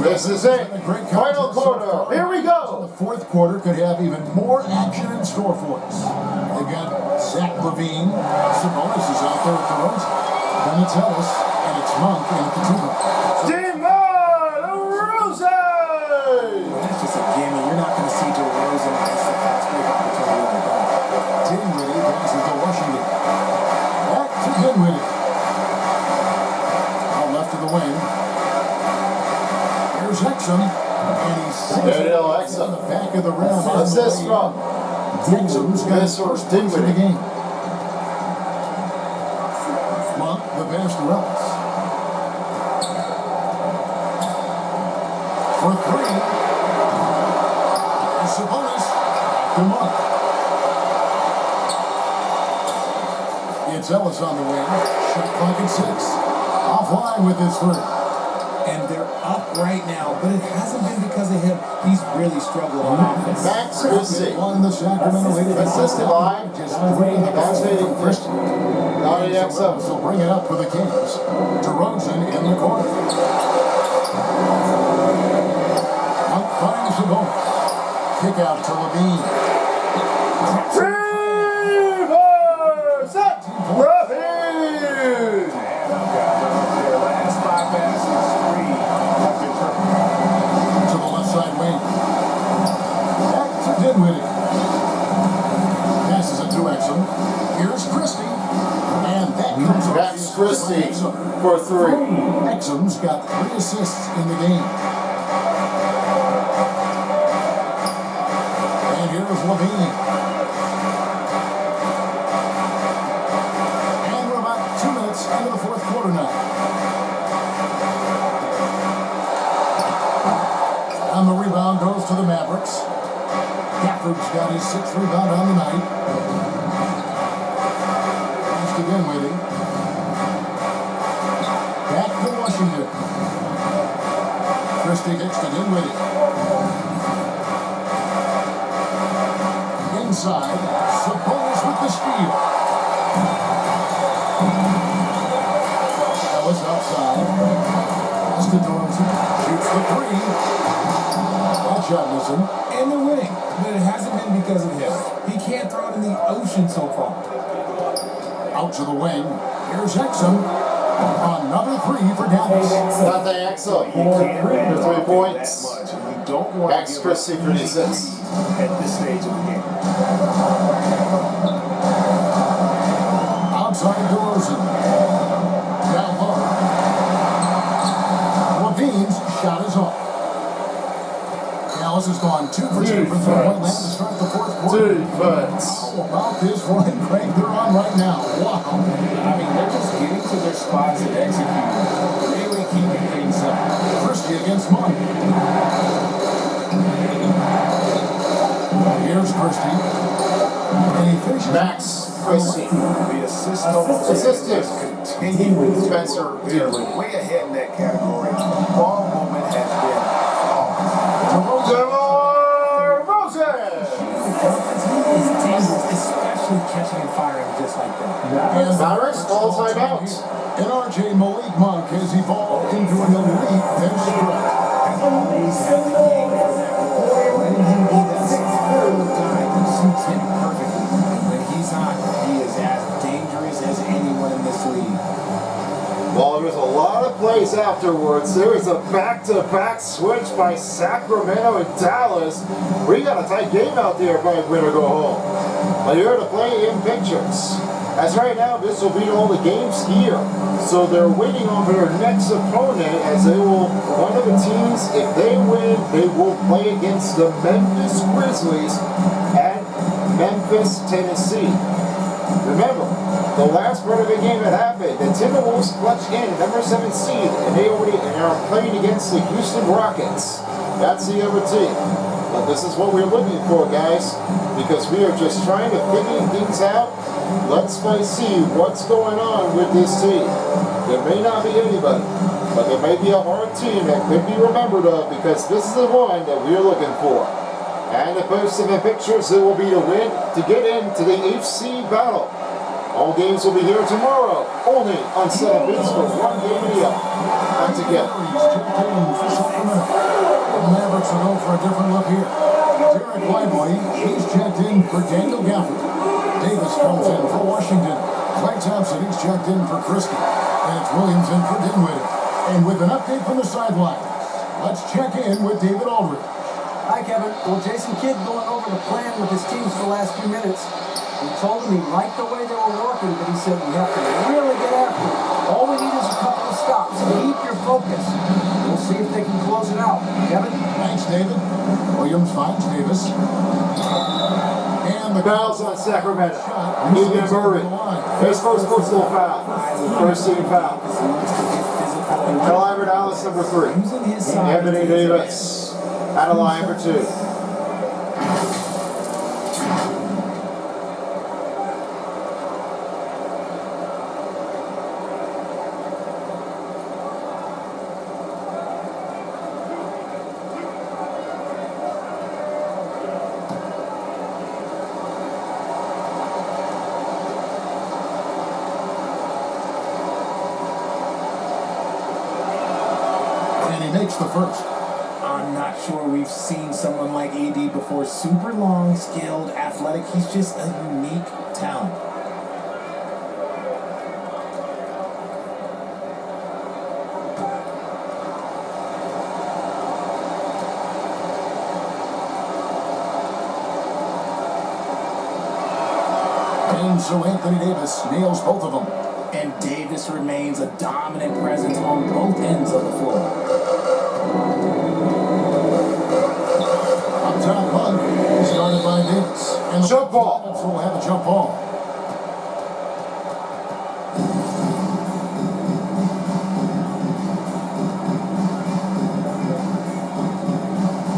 This is it. Final quarter. Here we go. The fourth quarter could have even more action in store for us. They've got Zach Levine. Sabonis is out there with the Rose. Then it's Ellis, and it's Monk and Katuba. DeMar DeRozan! That's just a gimme. You're not going to see DeRozan ice the fast break opportunity like that. Dinwiddie passes to Washington. Back to Dinwiddie. Out left of the wing. Here's Exum. And he's Exum. on the back of the rim. What's this from? Exum's got his This first from points of the Dinwiddie. game. Monk, the pass to Ellis. For 3. And Sabonis to Monk. It's Ellis on the wing. Shot clock at 6. Offline with his 3. And they're up right now, but it hasn't been because of him. He's really struggled on offense. Max Christie. Won the Sacramento Heat. Assisted by Just 3 in the basket from Christian. Donnie Exum. So bring it up for the Kings. DeRozan in the corner. Monk finds the ball. Kick out to Levine. Rivers up. Levine. Their last 5 passes, 3 have been perfect. To the left side wing. Back to Dinwiddie. Passes it to Exum. Here's Christie. And that comes off. Max Christie for 3. Exum's got 3 assists in the game. And here's Levine. And we're about 2 minutes into the fourth quarter now. And the rebound goes to the Mavericks. Gafford's got his 6th rebound on the night. Comes to Dinwiddie. to Washington. Christie gets the Dinwiddie. Inside, Sabonis with the steal. That was outside. Pass to DeRozan. Shoots the three. That shot missing. And they're winning, but it hasn't been because of him. He can't throw it in the ocean so far. Out to the wing. Here's Exum. Another three for Dallas. Dante Exum for 3 points. You don't want Max to give Christie for the assists. at this stage of the game. Outside DeRozan. Down low. Levine's shot is off. Dallas has gone 2 for 2 from three-point land to start the fourth quarter. Defense. How about this run, Craig? They're on right now. Wow. I mean, they're just getting to their spots and executing. Really keeping things up. Christie against Monk. Here's Christie. And he finishes. Max Christie. The assist total Assistant. continuing Spencer They're Dinwiddie. way ahead in that category. Ball movement has been DeMar Rosen. Especially catching and firing just like that. And Mavericks all time out. And RJ Malik Monk has evolved into an elite bench threat. Always have the game for that role. Letting him be that sixth-foot guy who suits him perfectly. And when he's on, he is as dangerous as anyone in this league. Well, there was a lot of plays afterwards. There was a back-to-back switch by Sacramento and Dallas. We got a tight game out there by win or go home. But here to play in pictures. As right now, this will be all the games here. So they're waiting on their next opponent as they will, one of the teams, if they win, they will play against the Memphis Grizzlies at Memphis, Tennessee. Remember, the last part of the game that happened, the Timberwolves clutched in number 7 seed, and they are playing against the Houston Rockets. That's the other team. But this is what we're looking for, guys, because we are just trying to figure things out. Let's see what's going on with this team. There may not be anybody, but there may be a hard team that could be remembered of, because this is the one that we're looking for. And the post of the pictures, it will be to win to get into the HC battle. All games will be here tomorrow, only on 7 Beats for 1 game deal. Back together. The Mavericks will go for a different look here. Derek Lively, he's checked in for Daniel Gafford. Davis comes in for Washington. Clay Thompson, he's checked in for Christie. And it's Williams in for Dinwiddie. And with an update from the sideline, let's check in with David Aldridge. Hi, Kevin. Well, Jason Kidd going over the plan with his teams for the last few minutes. We told him he liked the way they were working, but he said we have to really get after it. All we need is a couple of stops. Keep your focus. We'll see if they can close it out. Kevin? Thanks, David. Williams finds Davis. And the Fouls on Sacramento. Egan Murray. His first personal foul. First team foul. Kyle Dallas, number 3. Anthony Davis out of line for 2. Makes the first. I'm not sure we've seen someone like AD before. Super long, skilled, athletic. He's just a unique talent. And so Anthony Davis nails both of them. And Davis remains a dominant presence on both ends of the floor. Up top, Monk, started by Davis. And jump ball. So we'll have a jump ball.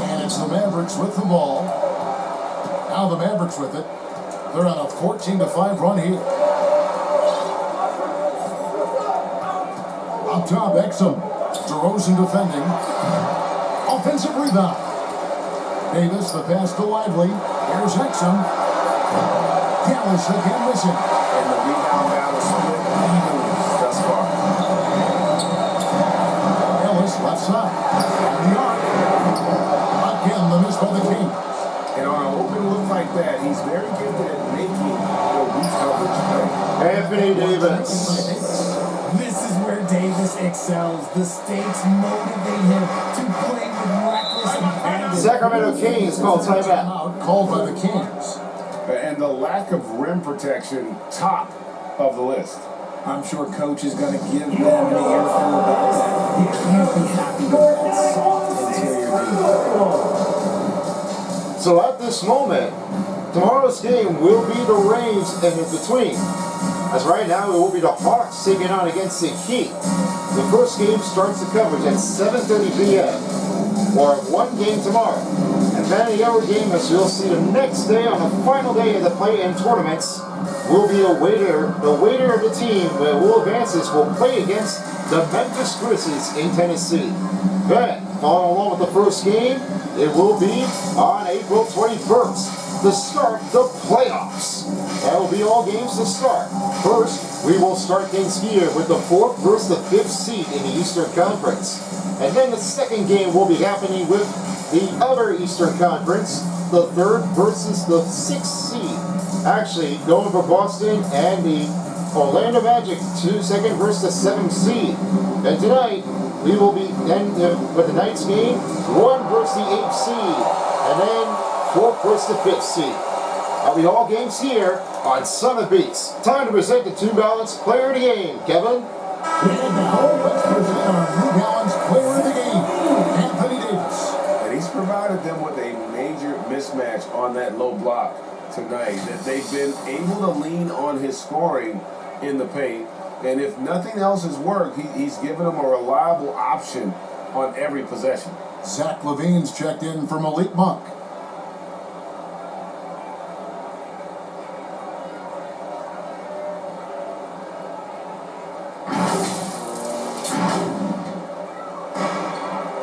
And it's the Mavericks with the ball. Now the Mavericks with it. They're on a 14-5 run here. Up Up top, Exum. DeRozan defending. Offensive rebound. Davis, the pass to Lively. Here's Exum. Dallas again missing. And the rebound battle split evenly thus far. Ellis, left side. On the arc. Again, the miss by the Kings. And on an open look like that, he's very gifted at making the weak coverage play. Anthony Davis. This is where Davis excels. The stakes motivate him to play with reckless abandon. Sacramento Kings call timeout. Timeout called by the Kings. And the lack of rim protection, top of the list. I'm sure coach is going to give them the earful about that. You can't be happy with that soft interior defense. So at this moment, tomorrow's game will be the Rays and in between. As right now, it will be the Hawks taking on against the Heat. The first game starts the coverage at 7:30 p.m. or one game tomorrow. And then the other game, as you'll see the next day on the final day of the play-in tournaments, will be the winner of the team that will advance this will play against the Memphis Grizzlies in Tennessee. Then, following along with the first game, it will be on April 21st to start the playoffs. That will be all games to start. First, we will start things here with the 4th versus the 5th seed in the Eastern Conference. And then the second game will be happening with the other Eastern Conference, the 3rd versus the 6th seed. Actually, going for Boston and the Orlando Magic, 2nd versus the 7th seed. And tonight, we will be with the night's game, 1 versus the 8th seed, and then 4th versus the 5th seed. That'll be all games here on Son of Beats. Time to present the New Balance Player of the Game, Kevin. And now, let's present our New Balance Player of the Game, Anthony Davis. And he's provided them with a major mismatch on that low block tonight. That they've been able to lean on his scoring in the paint. And if nothing else has worked, he's given them a reliable option on every possession. Zach Levine's checked in for Malik Monk.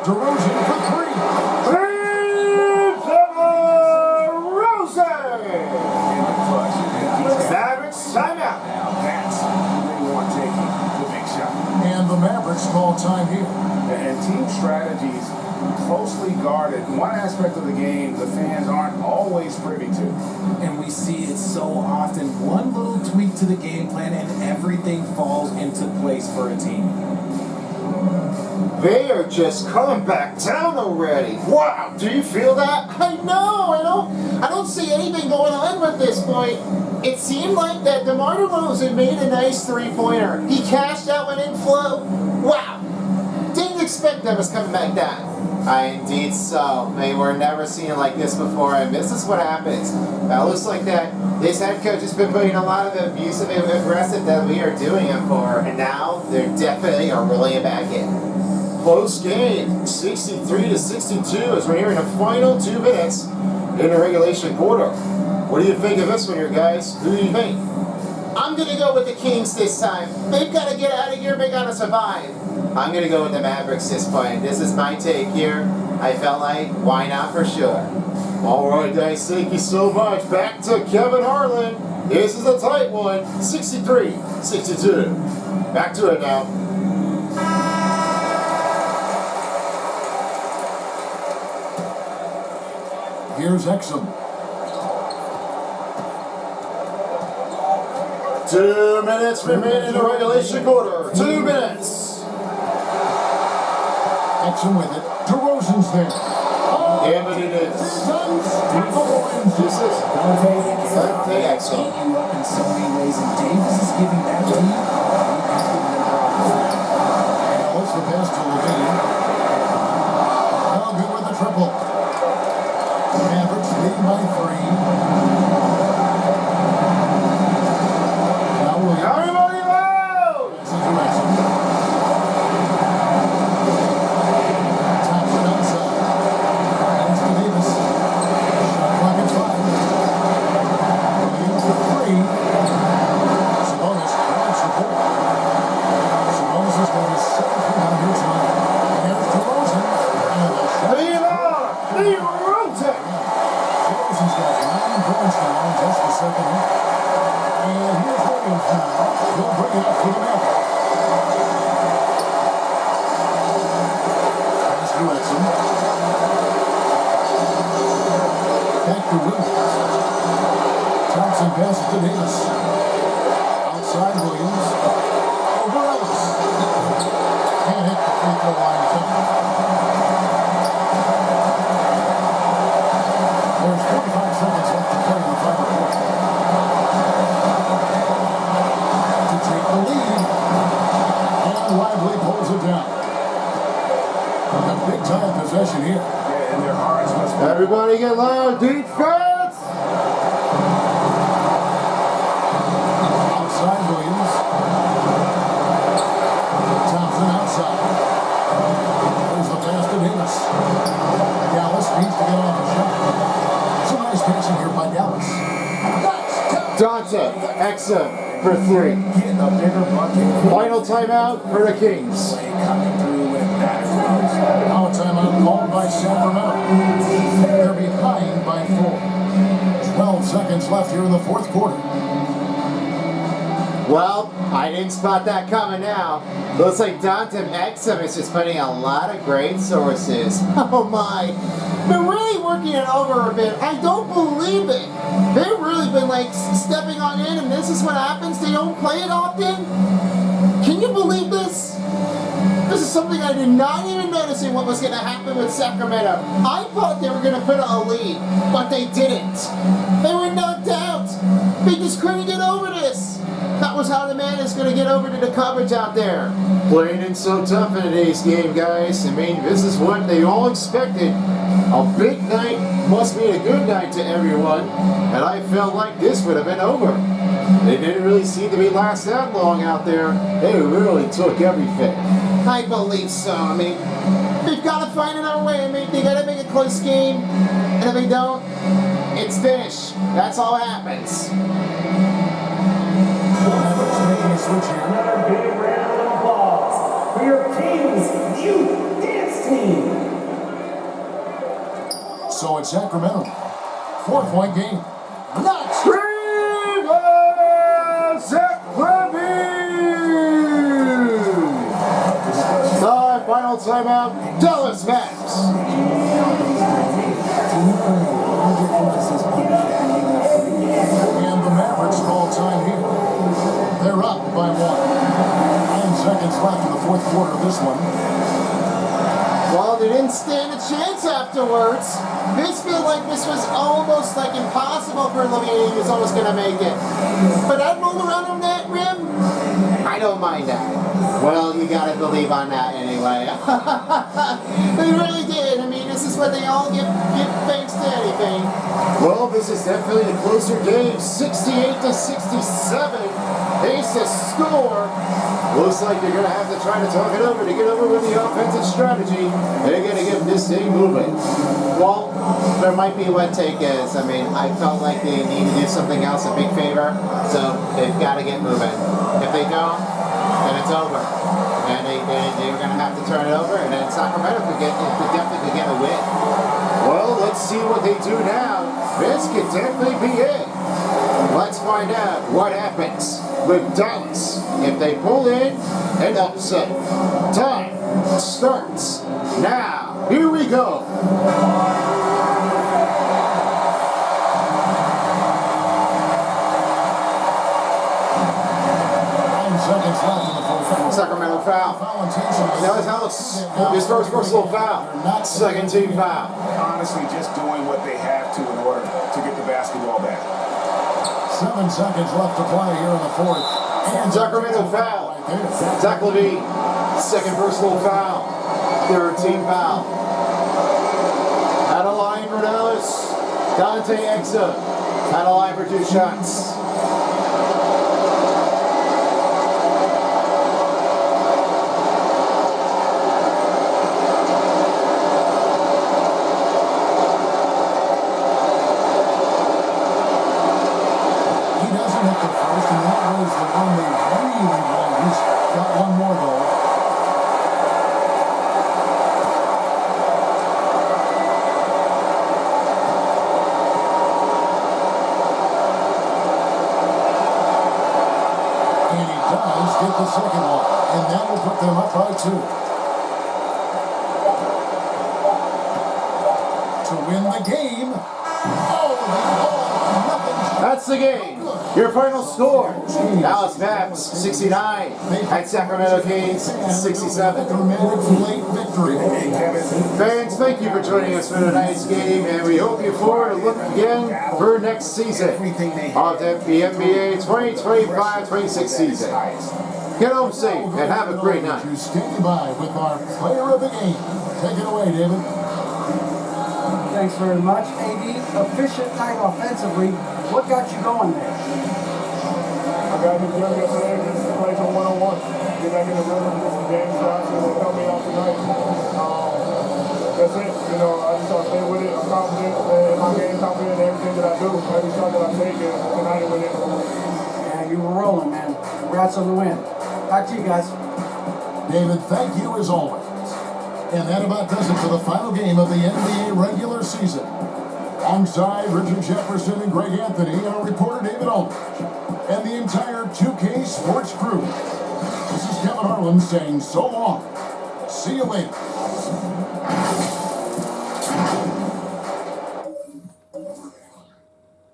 DeRozan for 3. In the clutch. And he's got Mavericks timeout. now that's who they want taking the big shot. And the Mavericks call time here. And team strategies closely guarded. One aspect of the game the fans aren't always privy to. And we see it so often. One little tweak to the game plan and everything falls into place for a team. They are just coming back down already. Wow, do you feel that? I know. I don't see anything going on with this point. It seemed like that DeMar DeRozan made a nice three-pointer. He cashed that one in flow. Wow. Didn't expect that was coming back down. Indeed so. They were never seen it like this before, and this is what happens. It looks like that this head coach has been putting a lot of abusive and aggressive that we are doing it for, and now they're definitely are rolling it back in. Close game, 63-62 as we're here in the final 2 minutes in the regulation quarter. What do you think of this one here, guys? Who do you think? I'm going to go with the Kings this time. They've got to get out of here. They got to survive. I'm going to go with the Mavericks this point. This is my take here. I felt like, why not for sure? All right, guys, thank you so much. Back to Kevin Harlan. This is a tight one, 63-62. Back to it now. Here's Exum. 2 minutes remain in the regulation quarter. 2 minutes. Exum with it. DeRozan's there. Anthony Davis. This is Dante Exum. beat you up in so many ways, and Davis is giving that to you. He's giving them problems. Now it's the pass to Levine. No good with the triple. Mavericks leading by 3. Now Williams. Everybody loud! Passes to Exum. Taps it outside. It's to Davis. Shot clock at 5. Williams for 3. Sabonis grabs the ball. Sabonis has got his 7th to Williams. Thompson passes to Davis. Outside Williams. Over Ellis. Can't hit the free throw line. There's 45 seconds left to play in the final quarter. To take the lead. And Lively pulls it down. A big time possession here. Yeah, and their hearts must be. Everybody get loud. Defense! Outside Williams. Thompson outside. There's the pass to Davis. Dallas needs to get off a shot. Some nice passing here by Dallas. Dante, Exum for three. Getting a bigger bucket. Final timeout for the Kings. Coming through when it matters most. Now a timeout called by Sacramento. They're behind by 4. 12 seconds left here in the fourth quarter. Well, I didn't spot that coming now. Looks like Dante Exum is just putting a lot of great sources. Oh my. Been really working it over a bit. I don't believe it. They've really been like stepping on in, and this is what happens. They don't play it often. Can you believe this? This is something I did not even notice in what was going to happen with Sacramento. I thought they were going to put a lead, but they didn't. They were knocked out. They just couldn't get over this. That was how the man is going to get over to the coverage out there. Playing in so tough in today's game, guys. I mean, this is what they all expected. A big night must mean a good night to everyone, and I felt like this would have been over. They didn't really seem to be last that long out there. They really took everything. I believe so. I mean, they've got to find another way. I mean, they got to make a close game, and if they don't, it's finished. That's all that happens. Making a switch here. Another big round of applause for your Kings Youth Dance Team. So it's Sacramento. 4-point game. Nuts! Scream Time, final timeout. Dallas Mavericks. And the Mavericks call time here. They're up by 1. 9 seconds left in the fourth quarter of this one. Well, they didn't stand a chance afterwards. This felt like this was almost like impossible for Levine. He was almost going to make it. But that roll around on that rim, I don't mind that. Well, you got to believe on that anyway. They really did. I mean, this is what they all give thanks to anything. Well, this is definitely a closer game. 68-67. Ace to score. Looks like you're going to have to try to talk it over to get over with the offensive strategy. They're going to get this thing moving. Well, there might be what take is. I mean, I felt like they need to do something else, a big favor. So they've got to get moving. If they don't, then it's over. And they were going to have to turn it over, and then Sacramento could definitely get a win. Well, let's see what they do now. This could definitely be it. Let's find out what happens with Dallas if they pull in and upset. Time starts now. Here we go. 9 seconds left in the fourth quarter. Sacramento foul. Foul intentional. Now his house. His first personal foul. Second team foul. Honestly, just doing what they have to in order to get the basketball back. 7 seconds left to play here in the fourth. And Sacramento foul. right there. Zach Levine. Second personal foul. Third team foul. Out of line for Dallas. Dante Exum. Out of line for 2 shots. Get the second one, and that will put them up by 2. To win the game. Oh, the game. Your final score, Dallas Mavericks 69 at Sacramento Kings 67. Fans, thank you for joining us for tonight's game, and we hope you forward to look again for next season of the NBA 2025-26 season. Get home safe and have a great night. Standing by with our player of the game. Take it away, David. Thanks very much. AD, efficient night offensively. What got you going there? I got in the gym yesterday, just played some one-on-one. Get back in the rhythm, get some game shots, and it'll help me out tonight. That's it. You know, I just gotta stay with it. I'm confident in my game, confident in everything that I do. Every shot that I take, and tonight it went in. Yeah, you were rolling, man. Congrats on the win. Back to you guys. David, thank you as always. And that about does it for the final game of the NBA regular season. Alongside Richard Jefferson and Greg Anthony and our reporter David Aldridge and the entire 2K Sports crew. This is Kevin Harlan saying so long. See you later.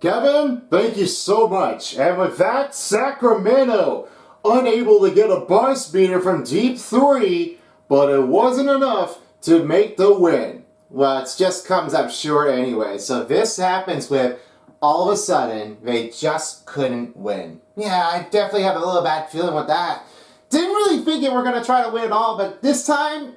Kevin, thank you so much. And with that, Sacramento unable to get a buzz beater from deep three, but it wasn't enough to make the win. Well, it just comes up short anyway. So this happens with all of a sudden they just couldn't win. Yeah, I definitely have a little bad feeling with that. Didn't really think they were going to try to win at all, but this time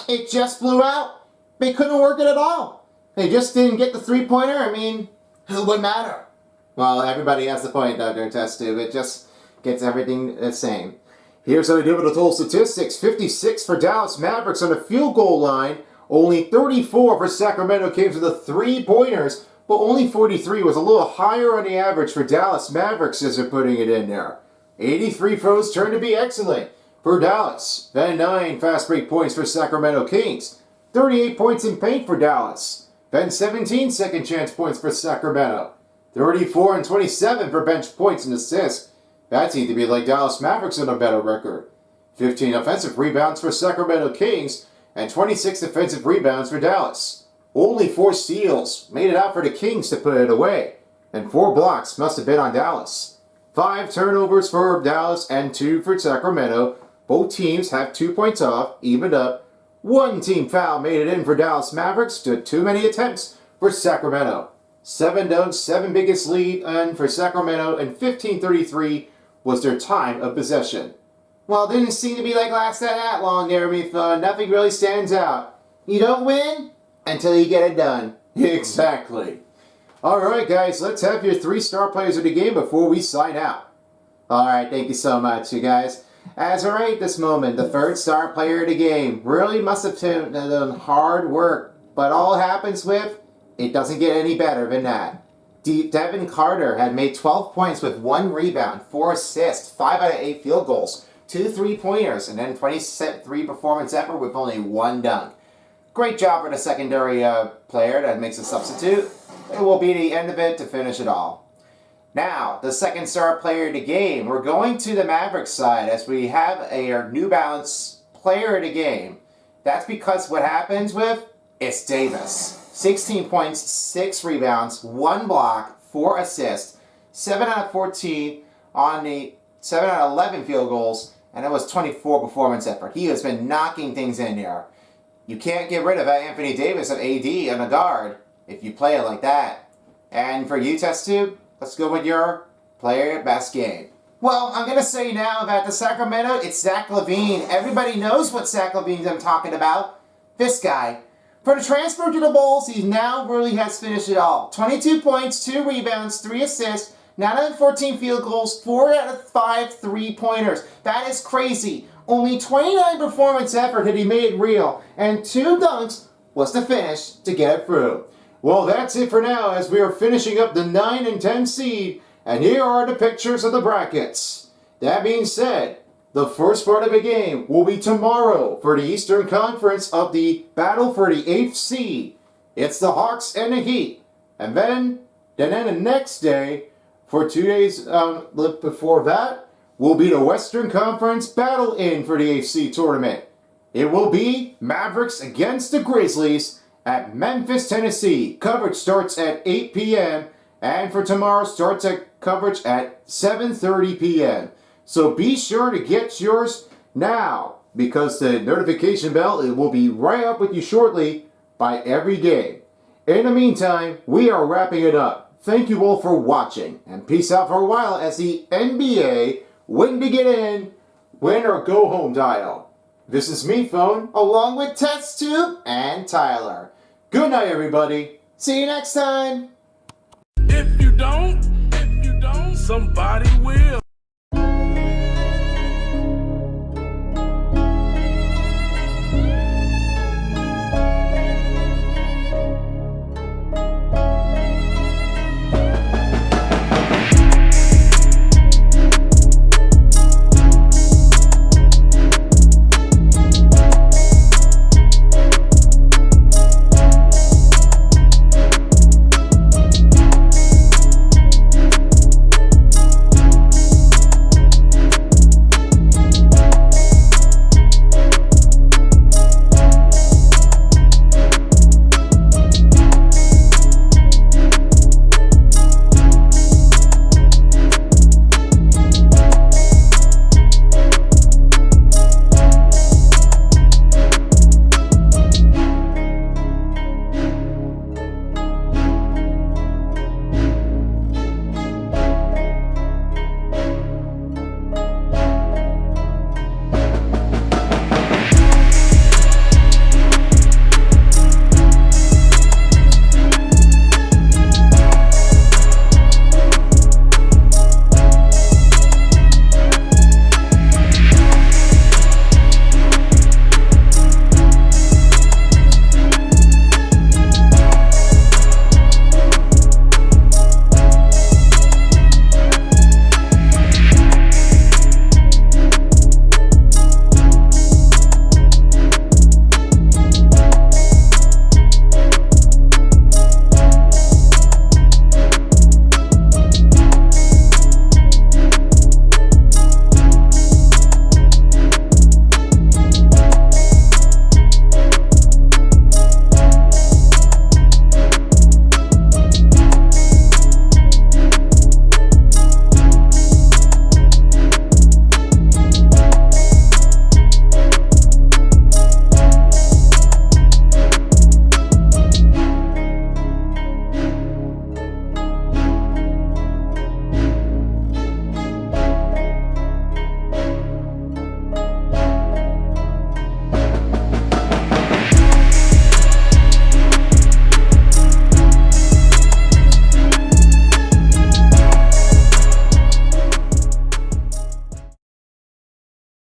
it just blew out. They couldn't work it at all. They just didn't get the three-pointer. I mean, who would matter? Well, everybody has the point, Dr. Test Tube. It just gets everything the same. Here's how they did with the total statistics. 56 for Dallas Mavericks on the field goal line. Only 34 for Sacramento came to the three-pointers, but only 43 was a little higher on the average for Dallas Mavericks as they're putting it in there. 83 throws turned to be excellent for Dallas. Then 9 fast break points for Sacramento Kings. 38 points in paint for Dallas. Then 17 second chance points for Sacramento. 34 and 27 for bench points and assists. That seemed to be like Dallas Mavericks on a better record. 15 offensive rebounds for Sacramento Kings and 26 defensive rebounds for Dallas. Only 4 steals made it out for the Kings to put it away, and 4 blocks must have been on Dallas. 5 turnovers for Dallas and 2 for Sacramento. Both teams have 2 points off, evened up. 1 team foul made it in for Dallas Mavericks to too many attempts for Sacramento. 7 dunks, 7 biggest lead for Sacramento, and 15:33 was their time of possession. Well, it didn't seem to be like lasting that long there, nothing really stands out. You don't win until you get it done. Exactly. Alright guys, let's have your 3 star players of the game before we sign out. Alright, thank you so much, you guys. As I write this moment, the 3rd star player of the game really must have done hard work, but all happens with, it doesn't get any better than that. Devin Carter had made 12 points with 1 rebound, 4 assists, 5 out of 8 field goals, 2 3-pointers, and then 23 performance effort with only 1 dunk. Great job for the secondary player that makes a substitute. It will be the end of it to finish it all. Now, the 2nd star player of the game. We're going to the Mavericks side as we have a New Balance player of the game. That's because what happens with, it's Davis. 16 points, 6 rebounds, 1 block, 4 assists, 7 out of 14 on the 7 out of 11 field goals, and it was 24 performance effort. He has been knocking things in there. You can't get rid of Anthony Davis of AD on the guard if you play it like that. And for you, Test Tube, let's go with your player best game. Well, I'm going to say now that the Sacramento, it's Zach LaVine. Everybody knows what Zach LaVine I'm talking about. This guy. For the transfer to the Bulls, he now really has finished it all. 22 points, 2 rebounds, 3 assists, 9 out of 14 field goals, 4 out of 5 3-pointers. That is crazy. Only 29 performance effort had he made real, and 2 dunks was the finish to get it through. Well, that's it for now as we are finishing up the 9 and 10 seed, and here are the pictures of the brackets. That being said, the first part of the game will be tomorrow for the Eastern Conference of the battle for the 8th seed. It's the Hawks and the Heat. And then the next day, for 2 days before that, will be the Western Conference battle in for the 8th seed tournament. It will be Mavericks against the Grizzlies at Memphis, Tennessee. Coverage starts at 8 p.m. And for tomorrow, starts at coverage at 7:30 p.m. So be sure to get yours now, because the notification bell, it will be right up with you shortly by every game. In the meantime, we are wrapping it up. Thank you all for watching, and peace out for a while as the NBA win to get in, win or go home dial. This is me, Phone, along with Test Tube and Tyler. Good night, everybody. See you next time. If you don't, somebody will.